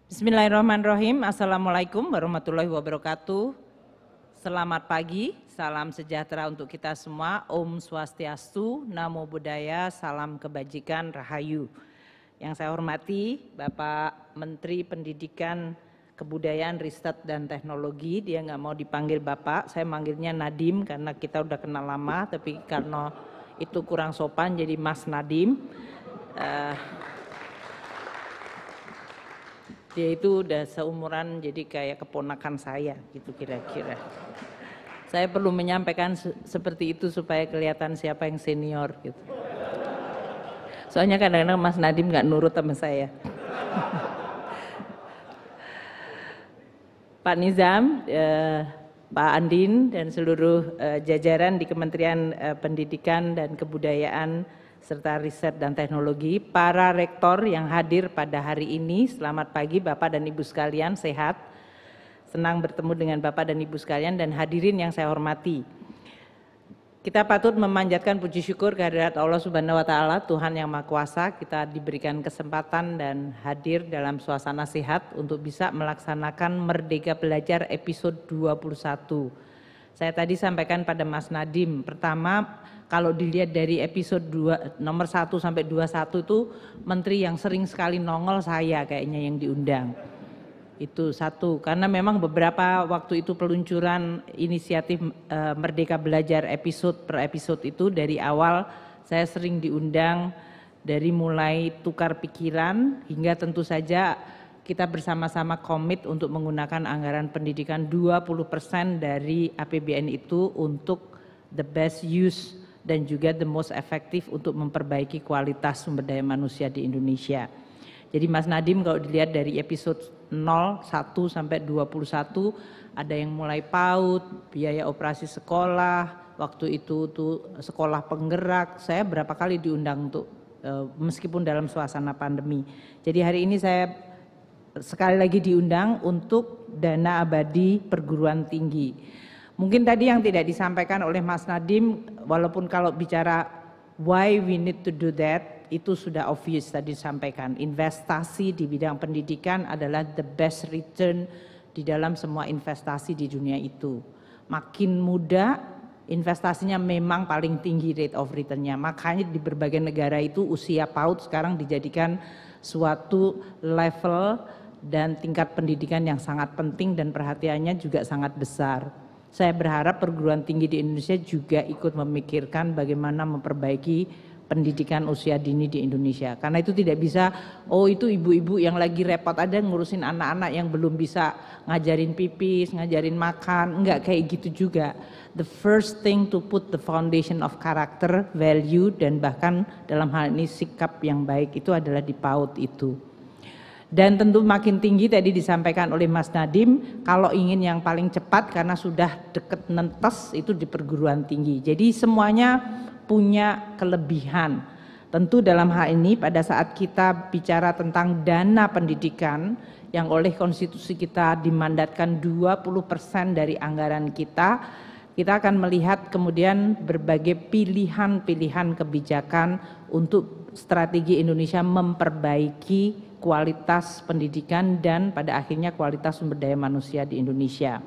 Bismillahirrahmanirrahim. Assalamualaikum warahmatullahi wabarakatuh. Selamat pagi, salam sejahtera untuk kita semua. Om Swastiastu, Namo Buddhaya, salam kebajikan, Rahayu. Yang saya hormati Bapak Menteri Pendidikan, Kebudayaan, Riset, dan Teknologi. Dia nggak mau dipanggil Bapak, saya manggilnya Nadiem karena kita udah kenal lama, tapi karena itu kurang sopan jadi Mas Nadiem. Dia itu udah seumuran jadi kayak keponakan saya gitu kira-kira. Saya perlu menyampaikan seperti itu supaya kelihatan siapa yang senior gitu. Soalnya kadang-kadang Mas Nadiem nggak nurut sama saya. Pak Nizam, Pak Andin dan seluruh jajaran di Kementerian Pendidikan dan Kebudayaan serta Riset dan Teknologi, para rektor yang hadir pada hari ini, selamat pagi Bapak dan Ibu sekalian, sehat. Senang bertemu dengan Bapak dan Ibu sekalian dan hadirin yang saya hormati. Kita patut memanjatkan puji syukur kehadirat Allah Subhanahu wa Ta'ala, Tuhan yang Maha Kuasa. Kita diberikan kesempatan dan hadir dalam suasana sehat untuk bisa melaksanakan Merdeka Belajar episode 21. Saya tadi sampaikan pada Mas Nadiem, pertama kalau dilihat dari episode nomor 1 sampai 21 itu menteri yang sering sekali nongol saya kayaknya yang diundang. Itu satu, karena memang beberapa waktu itu peluncuran inisiatif Merdeka Belajar episode per episode itu dari awal saya sering diundang dari mulai tukar pikiran hingga tentu saja kita bersama-sama komit untuk menggunakan anggaran pendidikan 20% dari APBN itu untuk the best use dan juga the most effective untuk memperbaiki kualitas sumber daya manusia di Indonesia. Jadi Mas Nadiem kalau dilihat dari episode 0, 1 sampai 21 ada yang mulai PAUD, biaya operasi sekolah, waktu itu tuh sekolah penggerak, saya berapa kali diundang untuk meskipun dalam suasana pandemi. Jadi hari ini saya sekali lagi diundang untuk dana abadi perguruan tinggi. Mungkin tadi yang tidak disampaikan oleh Mas Nadiem, walaupun kalau bicara why we need to do that, itu sudah obvious tadi disampaikan. Investasi di bidang pendidikan adalah the best return di dalam semua investasi di dunia itu. Makin muda, investasinya memang paling tinggi rate of return-nya. Makanya di berbagai negara itu usia PAUD sekarang dijadikan suatu level dan tingkat pendidikan yang sangat penting dan perhatiannya juga sangat besar. Saya berharap perguruan tinggi di Indonesia juga ikut memikirkan bagaimana memperbaiki pendidikan usia dini di Indonesia. Karena itu tidak bisa, oh itu ibu-ibu yang lagi repot ada ngurusin anak-anak yang belum bisa ngajarin pipis, ngajarin makan, enggak kayak gitu juga. The first thing to put the foundation of character, value, dan bahkan dalam hal ini sikap yang baik itu adalah di PAUD itu. Dan tentu makin tinggi tadi disampaikan oleh Mas Nadiem, kalau ingin yang paling cepat karena sudah deket nentes itu di perguruan tinggi. Jadi semuanya punya kelebihan. Tentu dalam hal ini pada saat kita bicara tentang dana pendidikan yang oleh konstitusi kita dimandatkan 20% dari anggaran kita akan melihat kemudian berbagai pilihan-pilihan kebijakan untuk strategi Indonesia memperbaiki kualitas pendidikan dan pada akhirnya kualitas sumber daya manusia di Indonesia.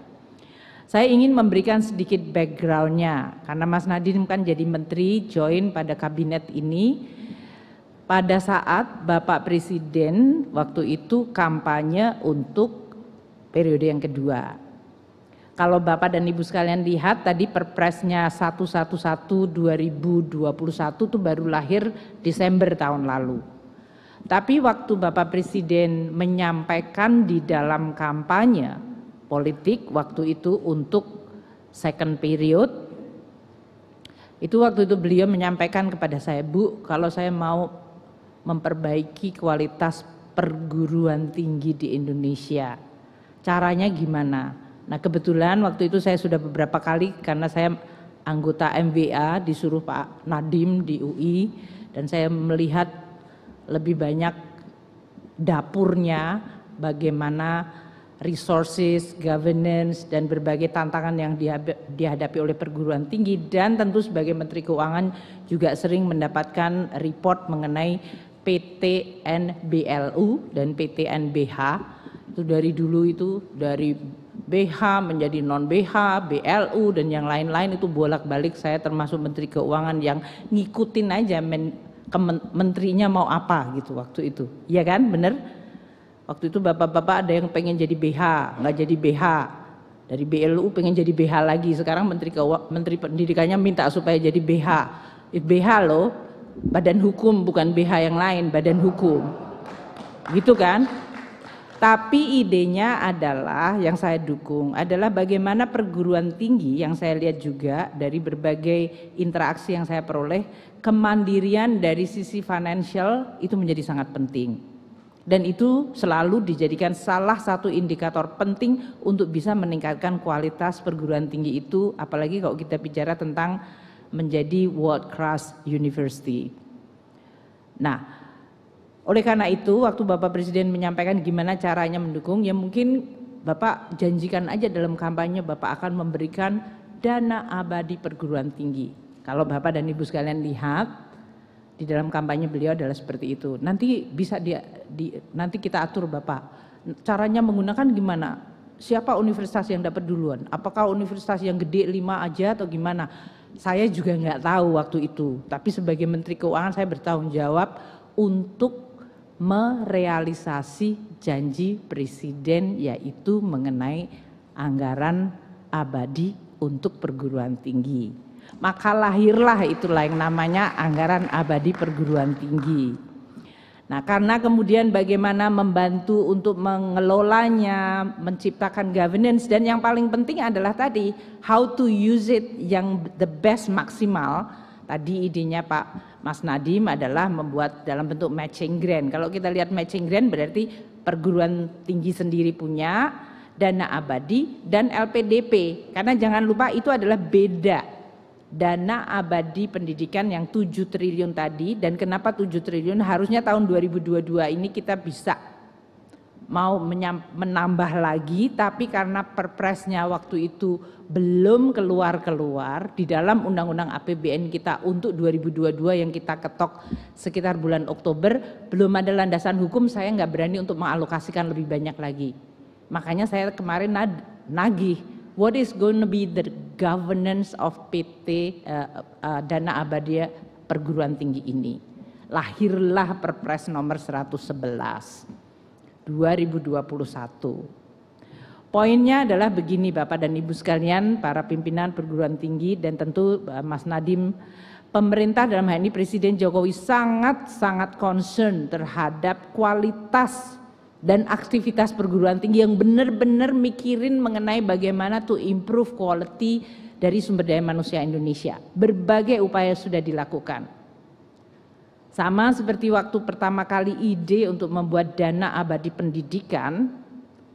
Saya ingin memberikan sedikit background-nya karena Mas Nadiem kan jadi menteri join pada kabinet ini pada saat Bapak Presiden waktu itu kampanye untuk periode yang kedua. Kalau Bapak dan Ibu sekalian lihat tadi Perpresnya 111/2021 itu baru lahir Desember tahun lalu. Tapi waktu Bapak Presiden menyampaikan di dalam kampanye politik waktu itu untuk second period, itu waktu itu beliau menyampaikan kepada saya, Bu, kalau saya mau memperbaiki kualitas perguruan tinggi di Indonesia, caranya gimana? Nah kebetulan waktu itu saya sudah beberapa kali karena saya anggota MWA disuruh Pak Nadiem di UI dan saya melihat lebih banyak dapurnya bagaimana resources, governance dan berbagai tantangan yang dihadapi oleh perguruan tinggi dan tentu sebagai Menteri Keuangan juga sering mendapatkan report mengenai PTNBLU dan PTNBH. Itu dari dulu itu dari BH menjadi non BH, BLU dan yang lain-lain itu bolak-balik saya termasuk Menteri Keuangan yang ngikutin aja menterinya mau apa gitu waktu itu. Iya kan? Bener? Waktu itu bapak-bapak ada yang pengen jadi BH, nggak jadi BH. Dari BLU pengen jadi BH lagi. Sekarang Menteri Pendidikannya minta supaya jadi BH. BH loh, badan hukum bukan BH yang lain, badan hukum. Gitu kan? Tapi idenya adalah yang saya dukung adalah bagaimana perguruan tinggi yang saya lihat juga dari berbagai interaksi yang saya peroleh, kemandirian dari sisi financial itu menjadi sangat penting. Dan itu selalu dijadikan salah satu indikator penting untuk bisa meningkatkan kualitas perguruan tinggi itu, apalagi kalau kita bicara tentang menjadi world class university. Nah, oleh karena itu waktu Bapak Presiden menyampaikan gimana caranya mendukung, ya mungkin Bapak janjikan aja dalam kampanye Bapak akan memberikan dana abadi perguruan tinggi. Kalau Bapak dan Ibu sekalian lihat di dalam kampanye beliau adalah seperti itu. Nanti bisa nanti kita atur Bapak. Caranya menggunakan gimana? Siapa universitas yang dapat duluan? Apakah universitas yang gede 5 aja atau gimana? Saya juga nggak tahu waktu itu, tapi sebagai Menteri Keuangan saya bertanggung jawab untuk merealisasi janji Presiden yaitu mengenai anggaran abadi untuk perguruan tinggi. Maka lahirlah itulah yang namanya anggaran abadi perguruan tinggi. Nah karena kemudian bagaimana membantu untuk mengelolanya, menciptakan governance dan yang paling penting adalah tadi how to use it yang the best maksimal. Tadi idenya Pak Mas Nadiem adalah membuat dalam bentuk matching grant. Kalau kita lihat matching grant berarti perguruan tinggi sendiri punya dana abadi dan LPDP. Karena jangan lupa itu adalah beda. Dana abadi pendidikan yang 7 triliun tadi dan kenapa 7 triliun harusnya tahun 2022 ini kita bisa mau menambah lagi tapi karena perpresnya waktu itu belum keluar di dalam undang-undang APBN kita untuk 2022 yang kita ketok sekitar bulan Oktober belum ada landasan hukum, saya nggak berani untuk mengalokasikan lebih banyak lagi. Makanya saya kemarin nagih what is going to be the governance of PT dana abadi perguruan tinggi ini. Lahirlah Perpres nomor 111 2021. Poinnya adalah begini Bapak dan Ibu sekalian, para pimpinan perguruan tinggi dan tentu Mas Nadiem, pemerintah dalam hal ini Presiden Jokowi sangat concern terhadap kualitas dan aktivitas perguruan tinggi yang benar-benar mikirin mengenai bagaimana to improve quality dari sumber daya manusia Indonesia. Berbagai upaya sudah dilakukan. Sama seperti waktu pertama kali ide untuk membuat dana abadi pendidikan,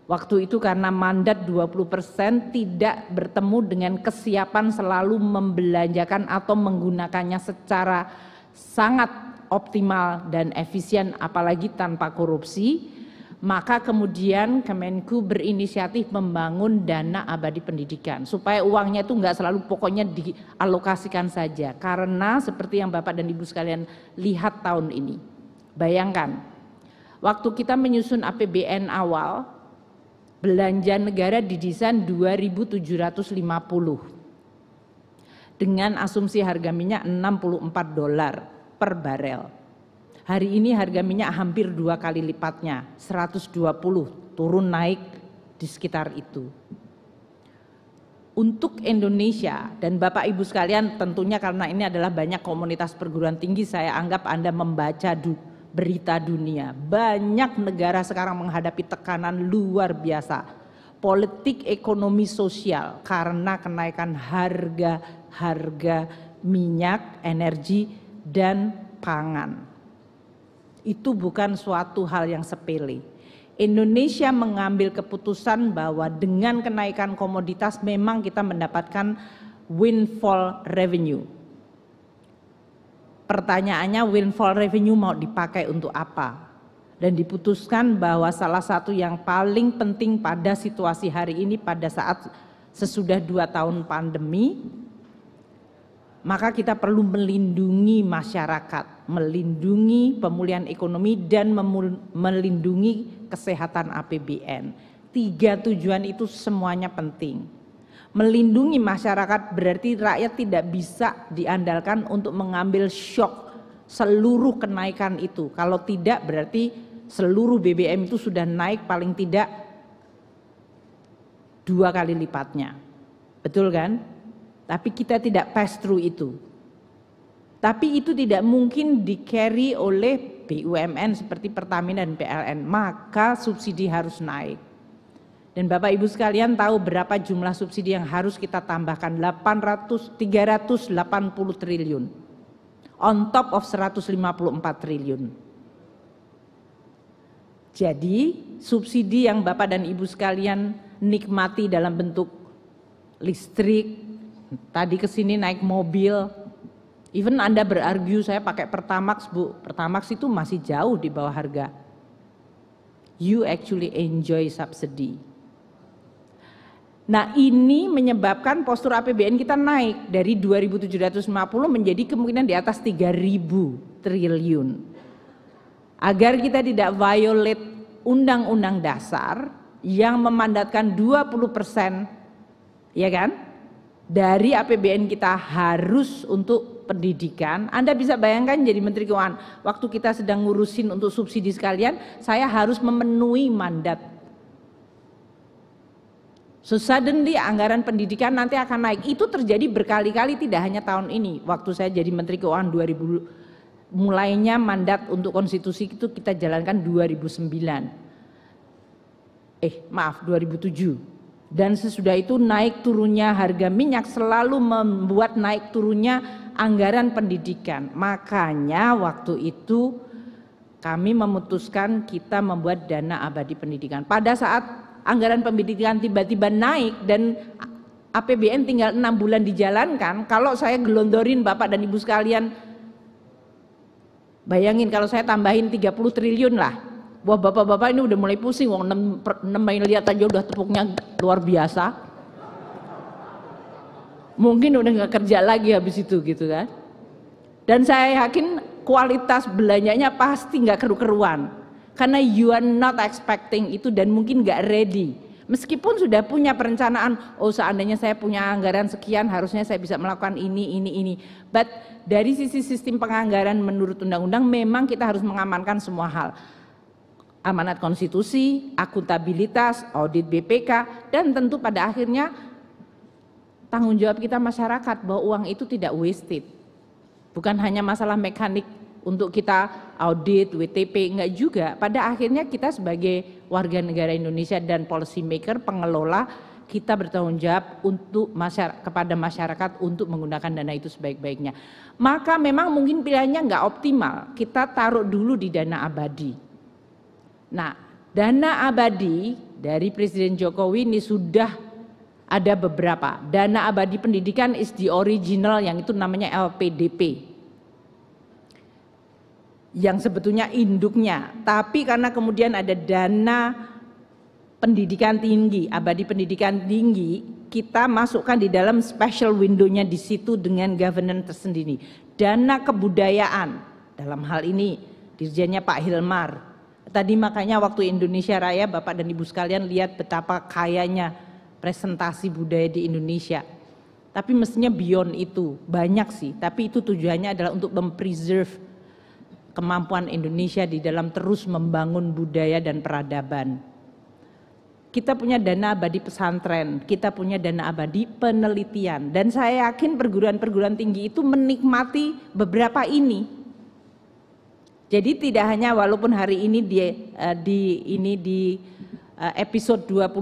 waktu itu karena mandat 20% tidak bertemu dengan kesiapan selalu membelanjakan atau menggunakannya secara sangat optimal dan efisien apalagi tanpa korupsi, maka kemudian Kemenku berinisiatif membangun dana abadi pendidikan supaya uangnya itu enggak selalu pokoknya dialokasikan saja, karena seperti yang Bapak dan Ibu sekalian lihat tahun ini, bayangkan waktu kita menyusun APBN awal, belanja negara didesain 2.750 dengan asumsi harga minyak $64 per barel. Hari ini harga minyak hampir 2 kali lipatnya, 120, turun naik di sekitar itu. Untuk Indonesia dan Bapak Ibu sekalian, tentunya karena ini adalah banyak komunitas perguruan tinggi, saya anggap Anda membaca berita dunia. Banyak negara sekarang menghadapi tekanan luar biasa, politik, ekonomi, sosial karena kenaikan harga minyak, energi, dan pangan. Itu bukan suatu hal yang sepele. Indonesia mengambil keputusan bahwa dengan kenaikan komoditas memang kita mendapatkan windfall revenue. Pertanyaannya, windfall revenue mau dipakai untuk apa? Dan diputuskan bahwa salah satu yang paling penting pada situasi hari ini pada saat sesudah 2 tahun pandemi, maka kita perlu melindungi masyarakat, melindungi pemulihan ekonomi dan melindungi kesehatan APBN. 3 tujuan itu semuanya penting. Melindungi masyarakat berarti rakyat tidak bisa diandalkan untuk mengambil shock seluruh kenaikan itu. Kalau tidak berarti seluruh BBM itu sudah naik paling tidak 2 kali lipatnya. Betul kan? Tapi kita tidak pass through itu. Tapi itu tidak mungkin di-carry oleh BUMN seperti Pertamina dan PLN, maka subsidi harus naik. Dan Bapak Ibu sekalian tahu berapa jumlah subsidi yang harus kita tambahkan? 380 triliun. On top of 154 triliun. Jadi subsidi yang Bapak dan Ibu sekalian nikmati dalam bentuk listrik, tadi kesini naik mobil, even Anda berargu saya pakai Pertamax Bu, Pertamax itu masih jauh di bawah harga. You actually enjoy subsidy. Nah ini menyebabkan postur APBN kita naik dari 2.750 menjadi kemungkinan di atas 3.000 triliun. Agar kita tidak violate Undang-Undang Dasar yang memandatkan 20%, ya kan? Dari APBN kita harus untuk pendidikan. Anda bisa bayangkan jadi Menteri Keuangan, waktu kita sedang ngurusin untuk subsidi sekalian, saya harus memenuhi mandat. So suddenly anggaran pendidikan nanti akan naik. Itu terjadi berkali-kali, tidak hanya tahun ini. Waktu saya jadi Menteri Keuangan 2000, mulainya mandat untuk konstitusi itu kita jalankan 2009. 2007. Dan sesudah itu naik turunnya harga minyak selalu membuat naik turunnya anggaran pendidikan. Makanya waktu itu kami memutuskan kita membuat dana abadi pendidikan. Pada saat anggaran pendidikan tiba-tiba naik dan APBN tinggal 6 bulan dijalankan, kalau saya gelondorin Bapak dan Ibu sekalian, bayangin kalau saya tambahin 30 triliun lah. Wah bapak-bapak ini udah mulai pusing, 6 miliar aja udah tepuknya luar biasa. Mungkin udah gak kerja lagi habis itu gitu kan. Dan saya yakin kualitas belanjanya pasti gak keru-keruan. Karena you are not expecting itu dan mungkin gak ready. Meskipun sudah punya perencanaan, oh seandainya saya punya anggaran sekian harusnya saya bisa melakukan ini. But dari sisi sistem penganggaran menurut undang-undang memang kita harus mengamankan semua hal. Amanat konstitusi, akuntabilitas, audit BPK, dan tentu pada akhirnya tanggung jawab kita masyarakat bahwa uang itu tidak wasted. Bukan hanya masalah mekanik untuk kita audit, WTP, enggak juga. Pada akhirnya kita sebagai warga negara Indonesia dan policy maker, pengelola, kita bertanggung jawab untuk kepada masyarakat untuk menggunakan dana itu sebaik-baiknya. Maka memang mungkin pilihannya nggak optimal, kita taruh dulu di dana abadi. Nah, dana abadi dari Presiden Jokowi ini sudah ada beberapa. Dana abadi pendidikan is the original, yang itu namanya LPDP. Yang sebetulnya induknya, tapi karena kemudian ada dana pendidikan tinggi, abadi pendidikan tinggi, kita masukkan di dalam special window-nya di situ dengan governance tersendiri. Dana kebudayaan, dalam hal ini dirjennya Pak Hilmar. Tadi makanya waktu Indonesia Raya, Bapak dan Ibu sekalian lihat betapa kayanya presentasi budaya di Indonesia. Tapi mestinya beyond itu, banyak sih, tapi itu tujuannya adalah untuk mempreserve kemampuan Indonesia di dalam terus membangun budaya dan peradaban. Kita punya dana abadi pesantren, kita punya dana abadi penelitian, dan saya yakin perguruan-perguruan tinggi itu menikmati beberapa ini. Jadi tidak hanya walaupun hari ini di episode 21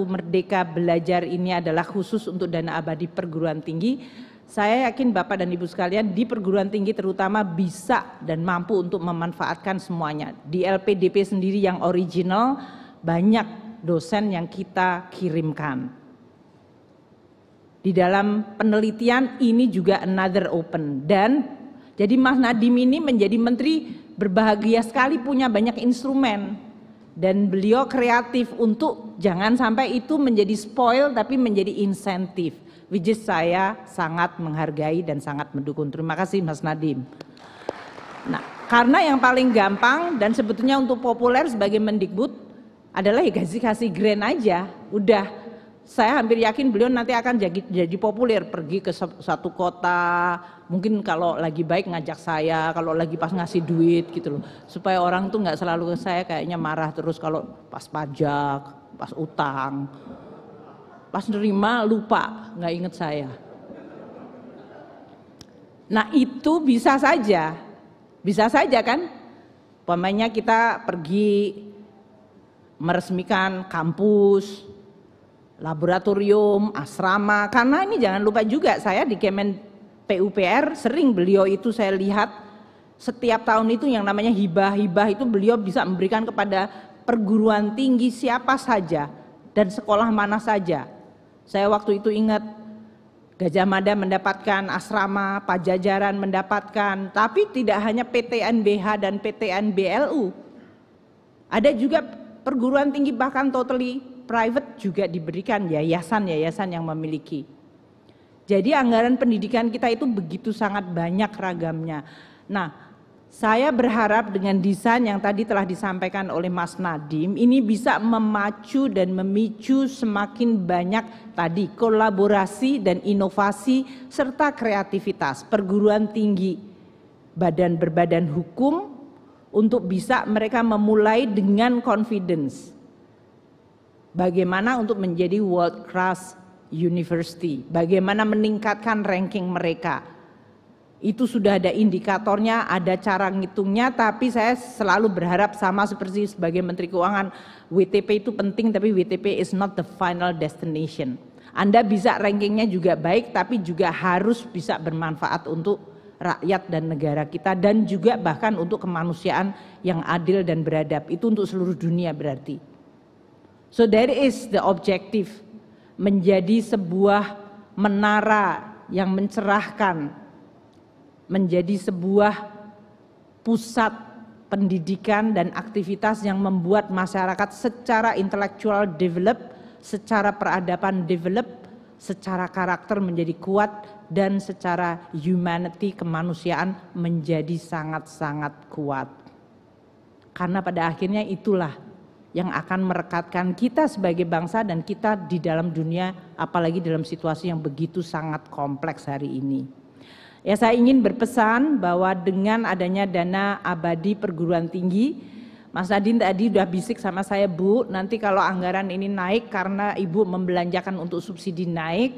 Merdeka Belajar ini adalah khusus untuk dana abadi perguruan tinggi, saya yakin Bapak dan Ibu sekalian di perguruan tinggi terutama bisa dan mampu untuk memanfaatkan semuanya. Di LPDP sendiri yang original banyak dosen yang kita kirimkan. Di dalam penelitian ini juga another open, dan jadi Mas Nadiem ini menjadi menteri berbahagia sekali punya banyak instrumen, dan beliau kreatif untuk jangan sampai itu menjadi spoil tapi menjadi insentif, which is saya sangat menghargai dan sangat mendukung. Terima kasih Mas Nadiem. Nah, karena yang paling gampang dan sebetulnya untuk populer sebagai Mendikbud adalah ya kasih grant aja, udah. Saya hampir yakin beliau nanti akan jadi populer, pergi ke satu kota, mungkin kalau lagi baik ngajak saya, kalau lagi pas ngasih duit gitu loh, supaya orang tuh nggak selalu ke saya kayaknya marah terus kalau pas pajak, pas utang, pas nerima lupa nggak inget saya. Nah itu bisa saja kan, umpamanya kita pergi meresmikan kampus, laboratorium, asrama, karena ini jangan lupa juga saya di Kemen PUPR sering beliau itu saya lihat setiap tahun itu yang namanya hibah itu beliau bisa memberikan kepada perguruan tinggi siapa saja dan sekolah mana saja. Saya waktu itu ingat Gajah Mada mendapatkan asrama, Pajajaran mendapatkan, tapi tidak hanya PTNBH dan PTNBLU, ada juga perguruan tinggi bahkan totally private juga diberikan yayasan-yayasan yang memiliki. Jadi anggaran pendidikan kita itu begitu sangat banyak ragamnya. Nah, saya berharap dengan desain yang tadi telah disampaikan oleh Mas Nadiem ini bisa memacu dan memicu semakin banyak tadi kolaborasi dan inovasi serta kreativitas perguruan tinggi, badan berbadan hukum, untuk bisa mereka memulai dengan confidence. Bagaimana untuk menjadi world class university, bagaimana meningkatkan ranking mereka. Itu sudah ada indikatornya, ada cara ngitungnya, tapi saya selalu berharap sama seperti sebagai Menteri Keuangan, WTP itu penting tapi WTP is not the final destination. Anda bisa rankingnya juga baik tapi juga harus bisa bermanfaat untuk rakyat dan negara kita dan juga bahkan untuk kemanusiaan yang adil dan beradab. Itu untuk seluruh dunia berarti. So that is the objective, menjadi sebuah menara yang mencerahkan, menjadi sebuah pusat pendidikan dan aktivitas yang membuat masyarakat secara intelektual develop, secara peradaban develop, secara karakter menjadi kuat, dan secara humanity, kemanusiaan menjadi sangat-sangat kuat. Karena pada akhirnya itulah yang akan merekatkan kita sebagai bangsa dan kita di dalam dunia, apalagi dalam situasi yang begitu sangat kompleks hari ini. Ya, saya ingin berpesan bahwa dengan adanya dana abadi perguruan tinggi, Mas Nadiem tadi udah bisik sama saya, Bu, nanti kalau anggaran ini naik karena Ibu membelanjakan untuk subsidi naik,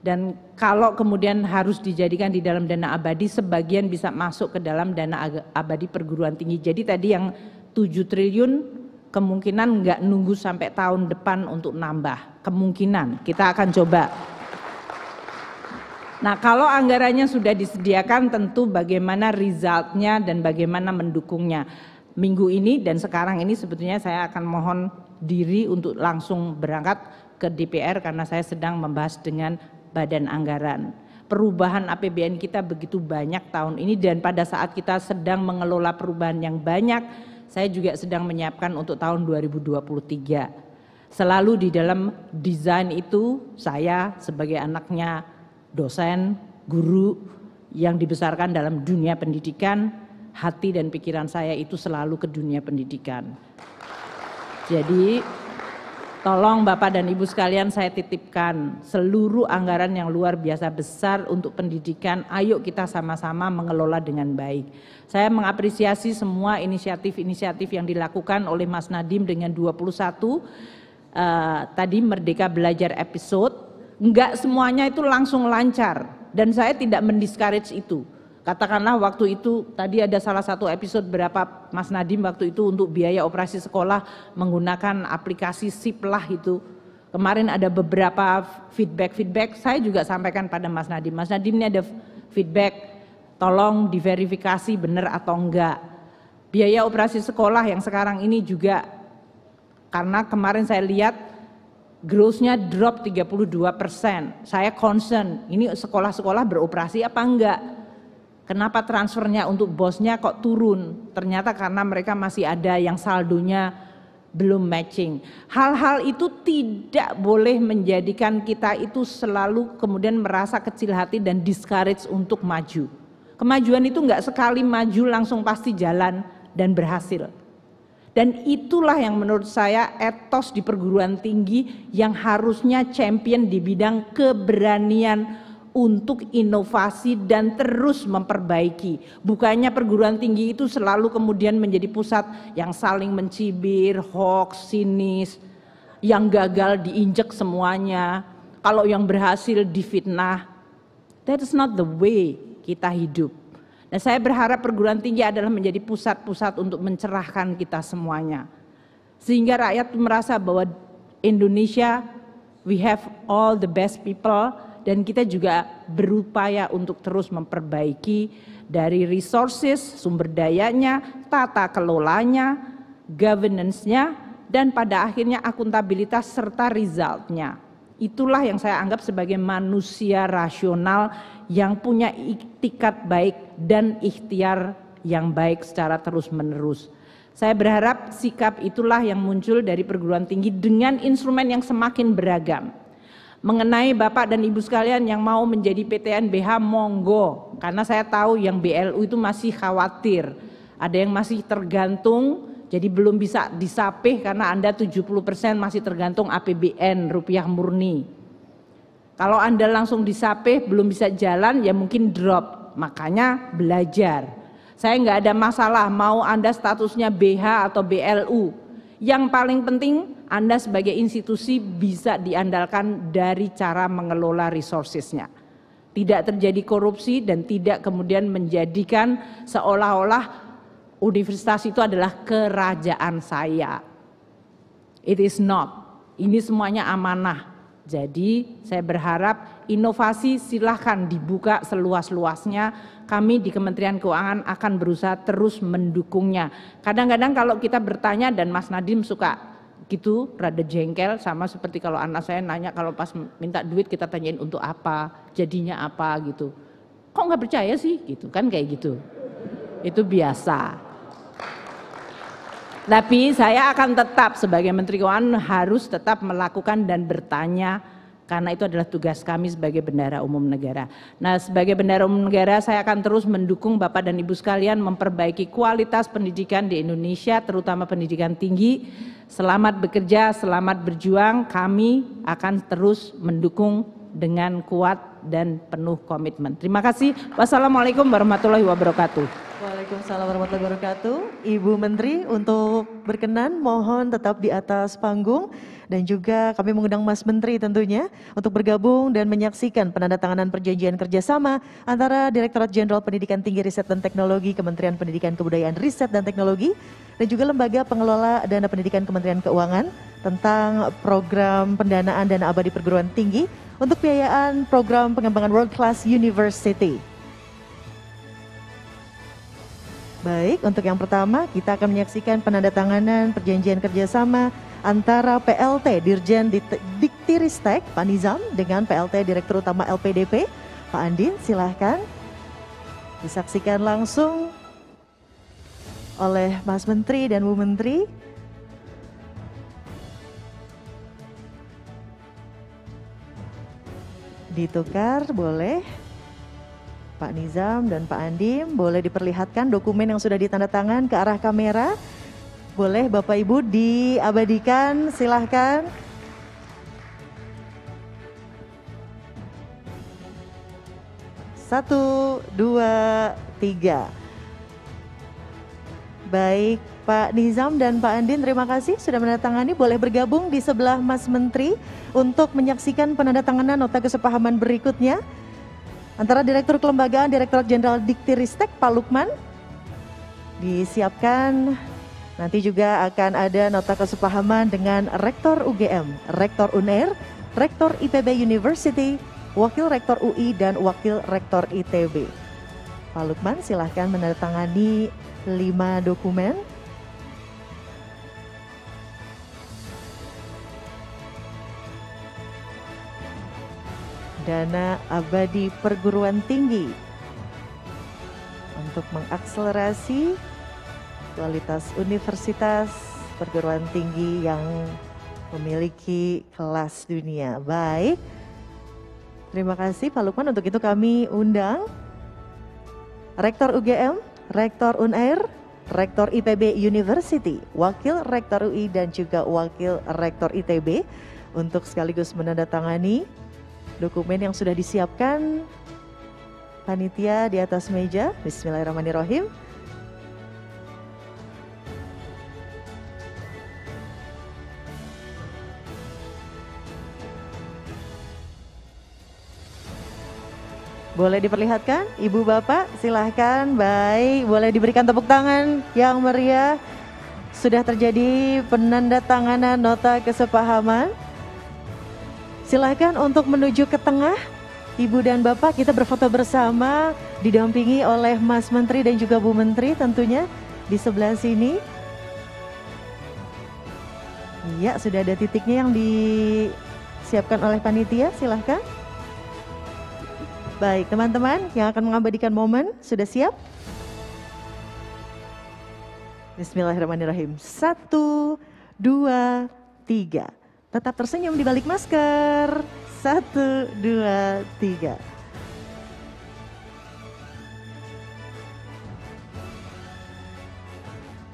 dan kalau kemudian harus dijadikan di dalam dana abadi, sebagian bisa masuk ke dalam dana abadi perguruan tinggi. Jadi tadi yang 7 triliun kemungkinan nggak nunggu sampai tahun depan untuk nambah. Kemungkinan kita akan coba. Nah, kalau anggarannya sudah disediakan, tentu bagaimana resultnya dan bagaimana mendukungnya. Minggu ini dan sekarang ini sebetulnya saya akan mohon diri untuk langsung berangkat ke DPR karena saya sedang membahas dengan Badan Anggaran. Perubahan APBN kita begitu banyak tahun ini, dan pada saat kita sedang mengelola perubahan yang banyak, saya juga sedang menyiapkan untuk tahun 2023. Selalu di dalam desain itu saya sebagai anaknya dosen, guru yang dibesarkan dalam dunia pendidikan, hati dan pikiran saya itu selalu ke dunia pendidikan. Jadi tolong Bapak dan Ibu sekalian, saya titipkan seluruh anggaran yang luar biasa besar untuk pendidikan, ayo kita sama-sama mengelola dengan baik. Saya mengapresiasi semua inisiatif-inisiatif yang dilakukan oleh Mas Nadiem dengan 21 tadi Merdeka Belajar episode. Enggak semuanya itu langsung lancar dan saya tidak mendiscourage itu. Katakanlah waktu itu tadi ada salah satu episode berapa Mas Nadiem waktu itu untuk biaya operasi sekolah menggunakan aplikasi SIP lah itu. Kemarin ada beberapa feedback, saya juga sampaikan pada Mas Nadiem. Mas Nadiem ini ada feedback, tolong diverifikasi benar atau enggak. Biaya operasi sekolah yang sekarang ini juga, karena kemarin saya lihat growth-nya drop 32%. Saya concern, ini sekolah-sekolah beroperasi apa enggak? Kenapa transfernya untuk bosnya kok turun? Ternyata karena mereka masih ada yang saldonya belum matching. Hal-hal itu tidak boleh menjadikan kita itu selalu kemudian merasa kecil hati dan discourage untuk maju. Kemajuan itu enggak sekali maju langsung pasti jalan dan berhasil. Dan itulah yang menurut saya etos di perguruan tinggi yang harusnya champion di bidang keberanian untuk inovasi dan terus memperbaiki. Bukannya perguruan tinggi itu selalu kemudian menjadi pusat yang saling mencibir, hoax, sinis, yang gagal diinjek semuanya, kalau yang berhasil difitnah. That is not the way kita hidup. Nah, saya berharap perguruan tinggi adalah menjadi pusat-pusat untuk mencerahkan kita semuanya. Sehingga rakyat merasa bahwa Indonesia, we have all the best people, dan kita juga berupaya untuk terus memperbaiki dari resources, sumber dayanya, tata kelolanya, governance-nya, dan pada akhirnya akuntabilitas serta result-nya. Itulah yang saya anggap sebagai manusia rasional yang punya iktikat baik dan ikhtiar yang baik secara terus-menerus. Saya berharap sikap itulah yang muncul dari perguruan tinggi dengan instrumen yang semakin beragam. Mengenai Bapak dan Ibu sekalian yang mau menjadi PTNBH, monggo, karena saya tahu yang BLU itu masih khawatir, ada yang masih tergantung, jadi belum bisa disapih karena Anda 70% masih tergantung APBN rupiah murni. Kalau Anda langsung disapih belum bisa jalan, ya mungkin drop, makanya belajar. Saya nggak ada masalah mau Anda statusnya BH atau BLU. Yang paling penting Anda sebagai institusi bisa diandalkan dari cara mengelola resourcesnya. Tidak terjadi korupsi dan tidak kemudian menjadikan seolah-olah universitas itu adalah kerajaan saya. It is not. Ini semuanya amanah. Jadi saya berharap inovasi silahkan dibuka seluas-luasnya. Kami di Kementerian Keuangan akan berusaha terus mendukungnya. Kadang-kadang kalau kita bertanya dan Mas Nadiem suka gitu rada jengkel, sama seperti kalau anak saya nanya kalau pas minta duit kita tanyain untuk apa, jadinya apa gitu. Kok nggak percaya sih gitu kan, kayak gitu. Itu biasa. Tapi saya akan tetap sebagai Menteri Keuangan harus tetap melakukan dan bertanya, karena itu adalah tugas kami sebagai Bendahara Umum Negara. Nah, sebagai Bendahara Umum Negara saya akan terus mendukung Bapak dan Ibu sekalian memperbaiki kualitas pendidikan di Indonesia, terutama pendidikan tinggi. Selamat bekerja, selamat berjuang, kami akan terus mendukung dengan kuat dan penuh komitmen. Terima kasih. Wassalamualaikum warahmatullahi wabarakatuh. Waalaikumsalam warahmatullahi wabarakatuh. Ibu Menteri untuk berkenan mohon tetap di atas panggung. Dan juga kami mengundang Mas Menteri tentunya untuk bergabung dan menyaksikan penandatanganan perjanjian kerjasama antara Direktorat Jenderal Pendidikan Tinggi Riset dan Teknologi Kementerian Pendidikan Kebudayaan Riset dan Teknologi dan juga Lembaga Pengelola Dana Pendidikan Kementerian Keuangan tentang program pendanaan dana abadi perguruan tinggi untuk biayaan program pengembangan World Class University. Baik, untuk yang pertama kita akan menyaksikan penandatanganan perjanjian kerjasama antara PLT Dirjen Diktiristek Pak Nizam dengan PLT Direktur Utama LPDP Pak Andin. Silahkan disaksikan langsung oleh Mas Menteri dan Bu Menteri. Ditukar boleh. Pak Nizam dan Pak Andim, boleh diperlihatkan dokumen yang sudah ditandatangan ke arah kamera. Boleh Bapak Ibu diabadikan, silahkan. Satu, dua, tiga. Baik, Pak Nizam dan Pak Andin, terima kasih sudah menandatangani. Boleh bergabung di sebelah Mas Menteri untuk menyaksikan penandatanganan nota kesepahaman berikutnya antara Direktur Kelembagaan Direktorat Jenderal Diktiristek Pak Lukman. Disiapkan, nanti juga akan ada nota kesepahaman dengan Rektor UGM, Rektor UNER, Rektor IPB University, Wakil Rektor UI dan Wakil Rektor ITB. Pak Lukman silahkan menandatangani 5 dokumen. Dana abadi perguruan tinggi untuk mengakselerasi kualitas universitas perguruan tinggi yang memiliki kelas dunia. Baik, terima kasih Pak Lukman. Untuk itu kami undang Rektor UGM, Rektor UNER, Rektor IPB University, Wakil Rektor UI dan juga Wakil Rektor ITB untuk sekaligus menandatangani dokumen yang sudah disiapkan panitia di atas meja. Bismillahirrahmanirrahim. Boleh diperlihatkan, Ibu Bapak, silahkan. Baik, boleh diberikan tepuk tangan yang meriah. Sudah terjadi penandatanganan nota kesepahaman. Silahkan untuk menuju ke tengah, Ibu dan Bapak, kita berfoto bersama didampingi oleh Mas Menteri dan juga Bu Menteri tentunya di sebelah sini. Iya, sudah ada titiknya yang disiapkan oleh panitia, silahkan. Baik, teman-teman yang akan mengabadikan momen, sudah siap? Bismillahirrahmanirrahim. 1, 2, 3. Tetap tersenyum di balik masker. 1, 2, 3.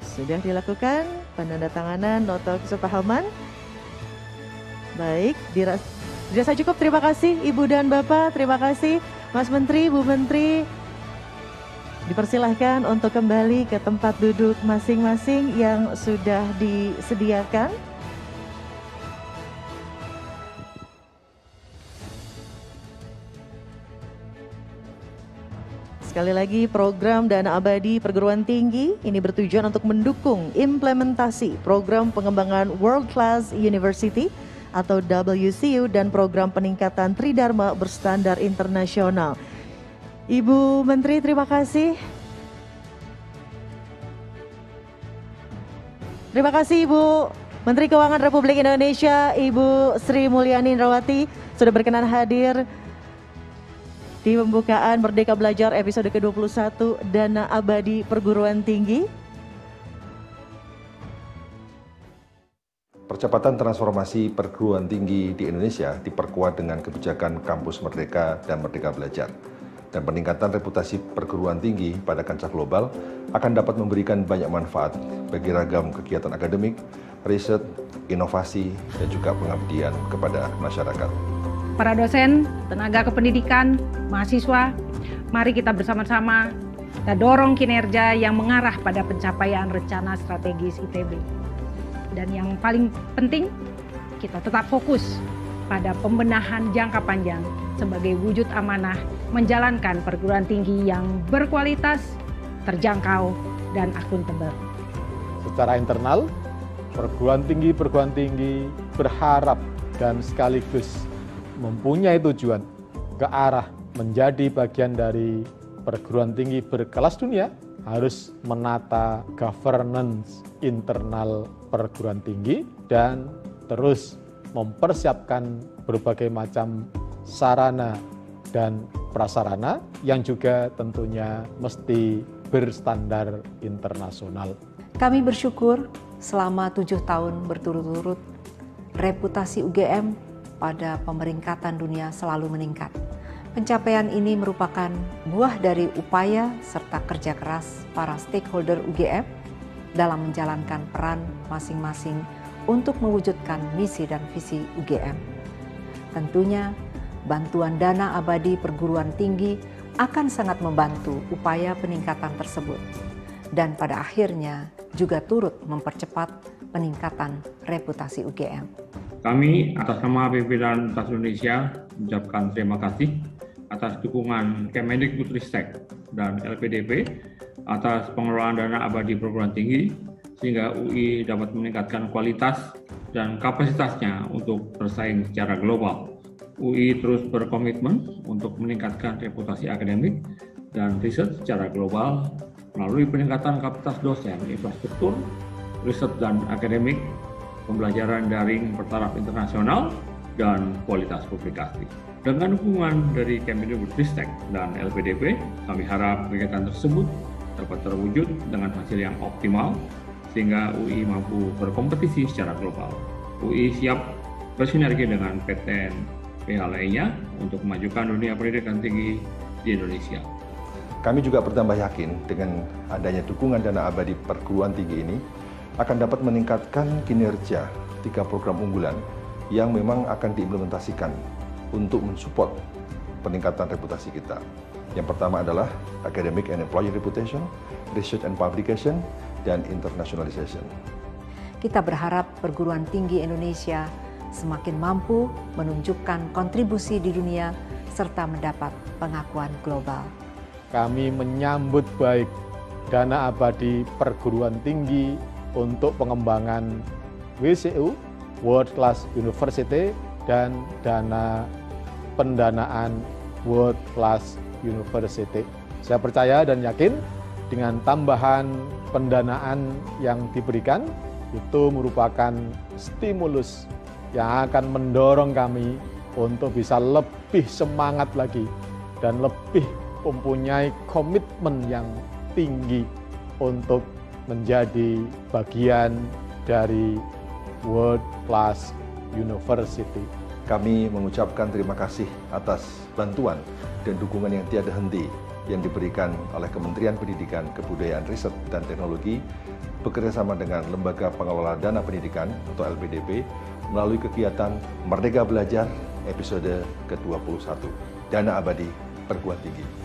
Sudah dilakukan penandatanganan nota kesepahaman. Baik, dirasa cukup. Terima kasih Ibu dan Bapak. Terima kasih Mas Menteri, Bu Menteri. Dipersilahkan untuk kembali ke tempat duduk masing-masing yang sudah disediakan. Sekali lagi, program Dana Abadi Perguruan Tinggi ini bertujuan untuk mendukung implementasi program pengembangan World Class University atau WCU dan program peningkatan Tridharma berstandar internasional. Ibu Menteri, terima kasih. Terima kasih Ibu Menteri Keuangan Republik Indonesia, Ibu Sri Mulyani Indrawati sudah berkenan hadir di pembukaan Merdeka Belajar episode ke-21 Dana Abadi Perguruan Tinggi. Percepatan transformasi perguruan tinggi di Indonesia diperkuat dengan kebijakan Kampus Merdeka dan Merdeka Belajar. Dan peningkatan reputasi perguruan tinggi pada kancah global akan dapat memberikan banyak manfaat bagi ragam kegiatan akademik, riset, inovasi, dan juga pengabdian kepada masyarakat. Para dosen, tenaga kependidikan, mahasiswa, mari kita bersama-sama kita dorong kinerja yang mengarah pada pencapaian rencana strategis ITB. Dan yang paling penting, kita tetap fokus pada pembenahan jangka panjang sebagai wujud amanah menjalankan perguruan tinggi yang berkualitas, terjangkau, dan akuntabel. Secara internal, perguruan tinggi berharap dan sekaligus mempunyai tujuan ke arah menjadi bagian dari perguruan tinggi berkelas dunia, harus menata governance internal perguruan tinggi dan terus mempersiapkan berbagai macam sarana dan prasarana yang juga tentunya mesti berstandar internasional. Kami bersyukur selama 7 tahun berturut-turut reputasi UGM pada pemeringkatan dunia selalu meningkat. Pencapaian ini merupakan buah dari upaya serta kerja keras para stakeholder UGM dalam menjalankan peran masing-masing untuk mewujudkan misi dan visi UGM. Tentunya, bantuan dana abadi perguruan tinggi akan sangat membantu upaya peningkatan tersebut dan pada akhirnya juga turut mempercepat peningkatan reputasi UGM. Kami atas nama pimpinan Universitas Indonesia mengucapkan terima kasih atas dukungan Kemendikbudristek dan LPDP atas pengelolaan dana abadi perguruan tinggi sehingga UI dapat meningkatkan kualitas dan kapasitasnya untuk bersaing secara global. UI terus berkomitmen untuk meningkatkan reputasi akademik dan riset secara global melalui peningkatan kapasitas dosen, infrastruktur, riset dan akademik, pembelajaran daring bertaraf internasional, dan kualitas publikasi. Dengan dukungan dari Kemendikbudristek dan LPDP, kami harap kegiatan tersebut dapat terwujud dengan hasil yang optimal sehingga UI mampu berkompetisi secara global. UI siap bersinergi dengan PTN PH lainnya untuk memajukan dunia pendidikan tinggi di Indonesia. Kami juga bertambah yakin dengan adanya dukungan dana abadi perguruan tinggi ini akan dapat meningkatkan kinerja 3 program unggulan yang memang akan diimplementasikan untuk mensupport peningkatan reputasi kita. Yang pertama adalah Academic and Employer Reputation, Research and Publication, dan Internationalization. Kita berharap perguruan tinggi Indonesia semakin mampu menunjukkan kontribusi di dunia serta mendapat pengakuan global. Kami menyambut baik dana abadi perguruan tinggi untuk pengembangan WCU, World Class University, dan dana pendanaan World Class University. Saya percaya dan yakin dengan tambahan pendanaan yang diberikan itu merupakan stimulus yang akan mendorong kami untuk bisa lebih semangat lagi dan lebih mempunyai komitmen yang tinggi untuk menjadi bagian dari World Class University. Kami mengucapkan terima kasih atas bantuan dan dukungan yang tiada henti yang diberikan oleh Kementerian Pendidikan, Kebudayaan, Riset, dan Teknologi bekerjasama dengan Lembaga Pengelola Dana Pendidikan atau LPDP melalui kegiatan Merdeka Belajar episode ke-21, Dana Abadi Perguruan Tinggi.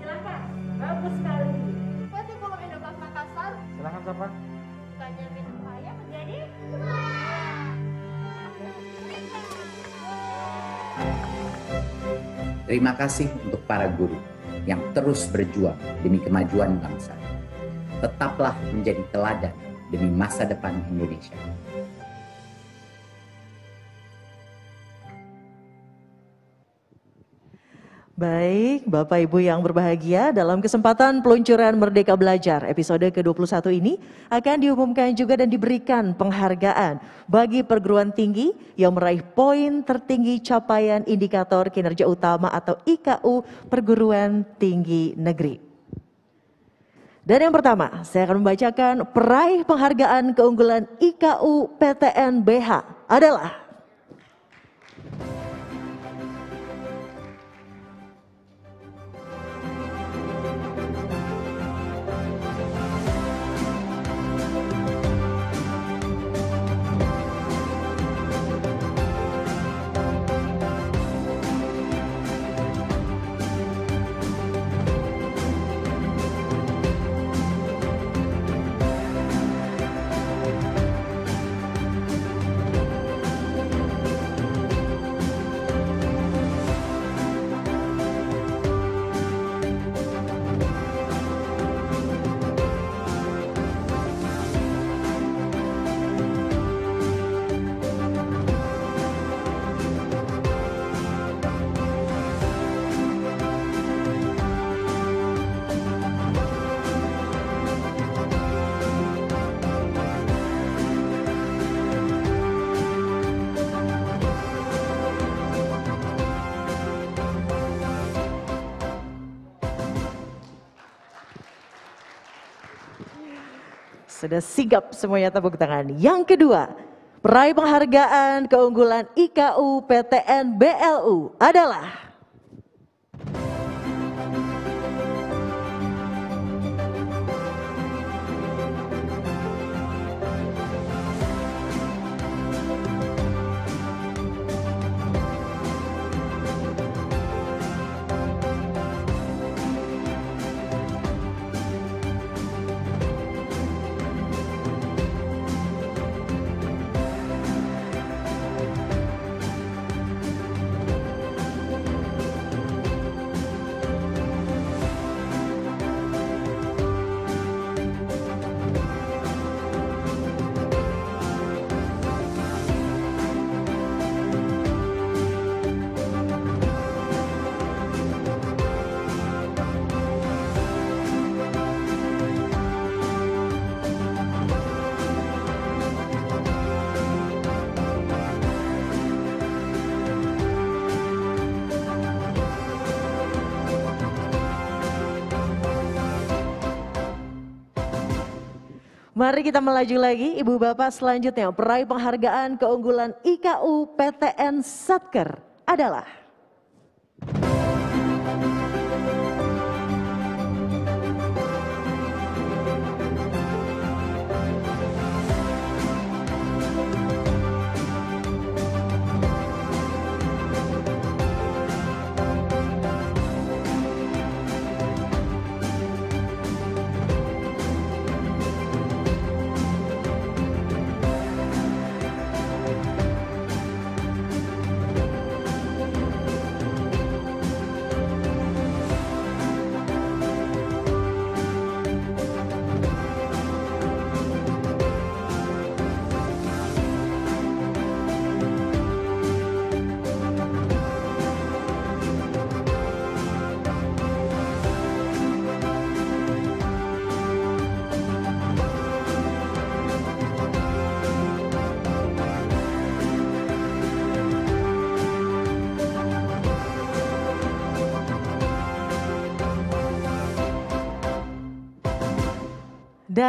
Silakan, bagus sekali. Bupati Pulau Indah Makassar. Silakan siapa? Bukannya minum saya menjadi Terima kasih untuk para guru yang terus berjuang demi kemajuan bangsa. Tetaplah menjadi teladan demi masa depan Indonesia. Baik, Bapak Ibu yang berbahagia, dalam kesempatan peluncuran Merdeka Belajar episode ke-21 ini akan diumumkan juga dan diberikan penghargaan bagi perguruan tinggi yang meraih poin tertinggi capaian indikator kinerja utama atau IKU perguruan tinggi negeri. Dan yang pertama, saya akan membacakan peraih penghargaan keunggulan IKU PTN BH adalah sudah sigap semuanya, tepuk tangan. Yang kedua, peraih penghargaan keunggulan IKU PTN BLU adalah Mari kita melaju lagi, Ibu Bapak, selanjutnya peraih penghargaan keunggulan IKU PTN Satker adalah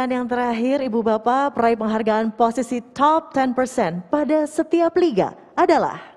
dan yang terakhir, Ibu Bapak, peraih penghargaan posisi top 10% pada setiap liga adalah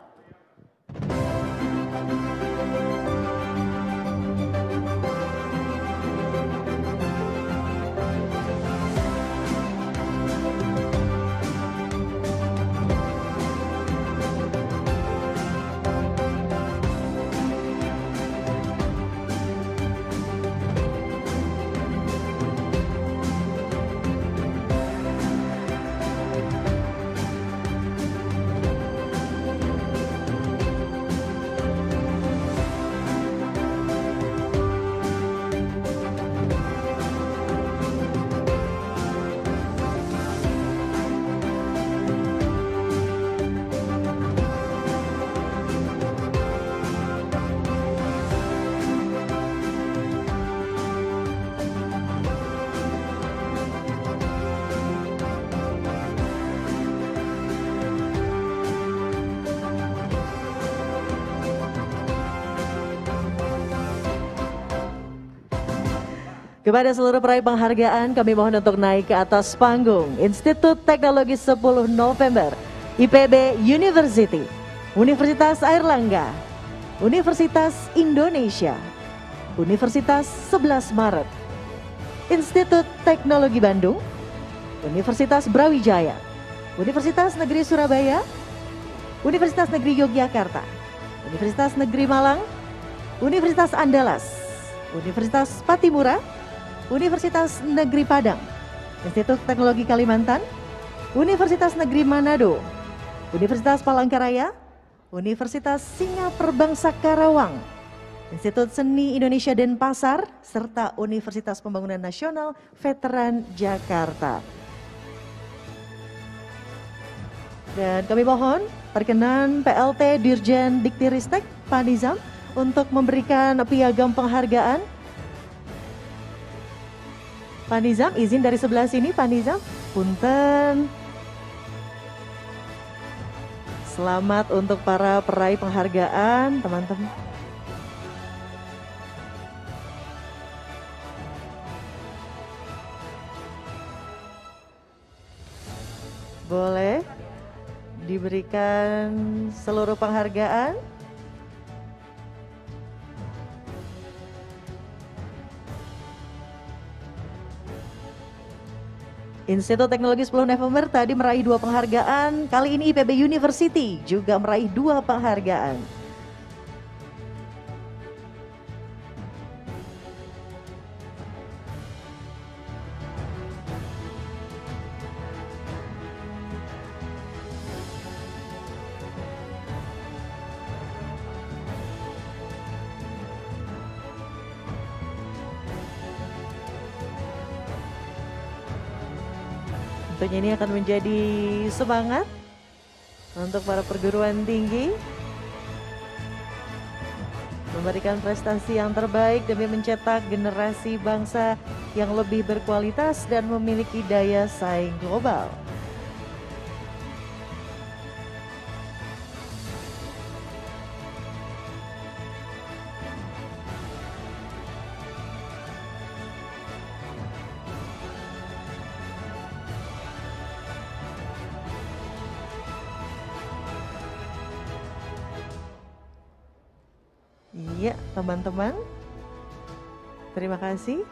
Kepada seluruh peraih penghargaan, kami mohon untuk naik ke atas panggung. Institut Teknologi 10 November, IPB University, Universitas Airlangga, Universitas Indonesia, Universitas 11 Maret, Institut Teknologi Bandung, Universitas Brawijaya, Universitas Negeri Surabaya, Universitas Negeri Yogyakarta, Universitas Negeri Malang, Universitas Andalas, Universitas Patimura, Universitas Negeri Padang, Institut Teknologi Kalimantan, Universitas Negeri Manado, Universitas Palangkaraya, Universitas Singaperbangsa Karawang, Institut Seni Indonesia Denpasar, serta Universitas Pembangunan Nasional Veteran Jakarta. Dan kami mohon perkenan PLT Dirjen Diktiristek Pak Nizam untuk memberikan piagam penghargaan. Pak Nizam, izin dari sebelah sini Pak Nizam, punten. Selamat untuk para peraih penghargaan, teman-teman. Boleh diberikan seluruh penghargaan. Institut Teknologi 10 November tadi meraih 2 penghargaan, kali ini IPB University juga meraih 2 penghargaan. Tentunya ini akan menjadi semangat untuk para perguruan tinggi memberikan prestasi yang terbaik demi mencetak generasi bangsa yang lebih berkualitas dan memiliki daya saing global. Iya, teman-teman. Terima kasih.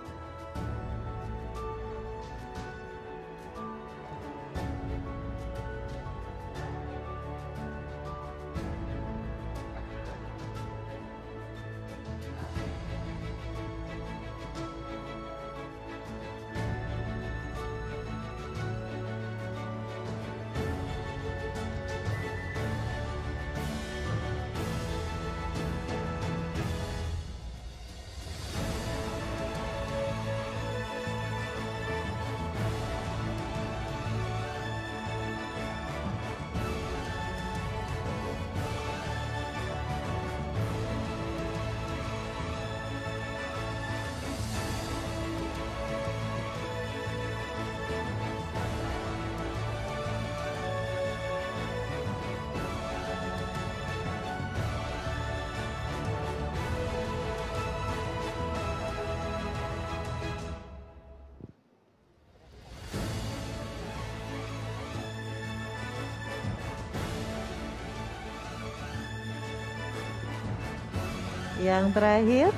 Yang terakhir,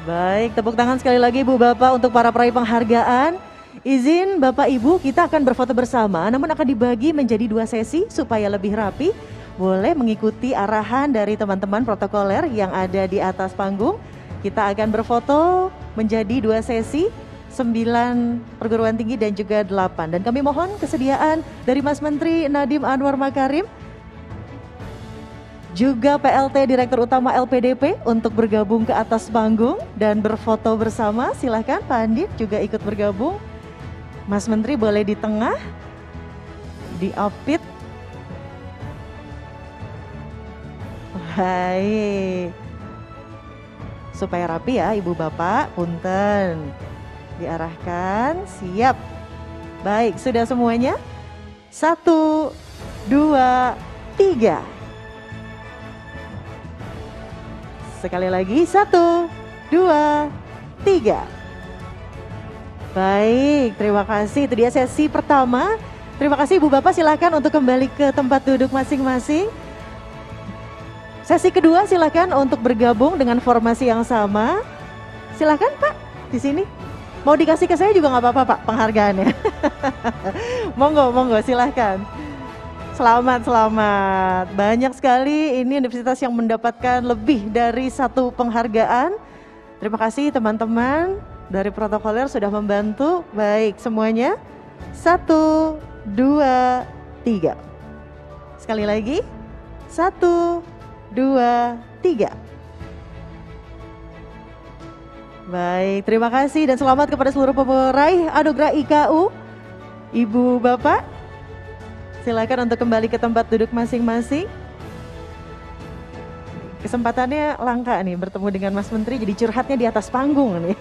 baik, tepuk tangan sekali lagi Ibu Bapak untuk para peraih penghargaan. Izin Bapak Ibu, kita akan berfoto bersama, namun akan dibagi menjadi 2 sesi supaya lebih rapi. Boleh mengikuti arahan dari teman-teman protokoler yang ada di atas panggung. Kita akan berfoto menjadi 2 sesi, 9 perguruan tinggi dan juga 8. Dan kami mohon kesediaan dari Mas Menteri Nadiem Anwar Makarim, juga PLT Direktur Utama LPDP untuk bergabung ke atas panggung dan berfoto bersama. Silahkan Pak Andin juga ikut bergabung. Mas Menteri boleh di tengah, di Apit. Baik. supaya rapi ya Ibu Bapak, punten. Diarahkan, siap. Baik, sudah semuanya? 1, 2, 3. Sekali lagi, 1, 2, 3. Baik, terima kasih. Itu dia sesi pertama. Terima kasih Ibu Bapak, silakan untuk kembali ke tempat duduk masing-masing. Sesi kedua silakan untuk bergabung dengan formasi yang sama. Silakan Pak, di sini. Mau dikasih ke saya juga nggak apa-apa Pak, penghargaannya. Monggo, silahkan. Selamat. Banyak sekali ini universitas yang mendapatkan lebih dari 1 penghargaan. Terima kasih teman-teman dari protokoler sudah membantu. Baik, semuanya. 1, 2, 3. Sekali lagi. 1, 2, 3. Baik, terima kasih dan selamat kepada seluruh peraih anugerah IKU. Ibu Bapak, silakan untuk kembali ke tempat duduk masing-masing. Kesempatannya langka nih bertemu dengan Mas Menteri, jadi curhatnya di atas panggung nih.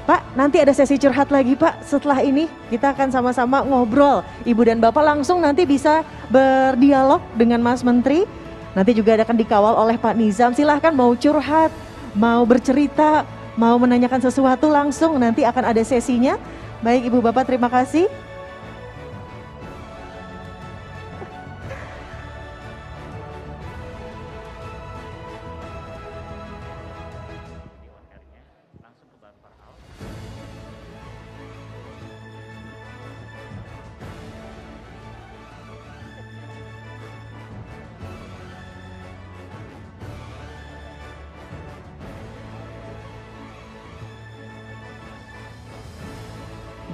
Pak, nanti ada sesi curhat lagi Pak. Setelah ini kita akan sama-sama ngobrol. Ibu dan Bapak langsung nanti bisa berdialog dengan Mas Menteri. Nanti juga akan dikawal oleh Pak Nizam. Silahkan mau curhat, mau bercerita, mau menanyakan sesuatu langsung nanti akan ada sesinya. Baik Ibu Bapak, terima kasih.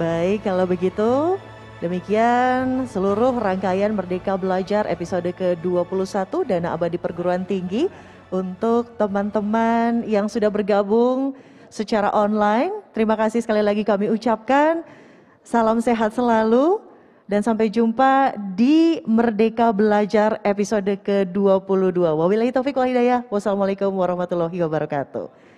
Baik, kalau begitu demikian seluruh rangkaian Merdeka Belajar episode ke-21 Dana Abadi Perguruan Tinggi. Untuk teman-teman yang sudah bergabung secara online, terima kasih sekali lagi kami ucapkan. Salam sehat selalu dan sampai jumpa di Merdeka Belajar episode ke-22. Wabillahi taufiq wal hidayah. Wassalamualaikum warahmatullahi wabarakatuh.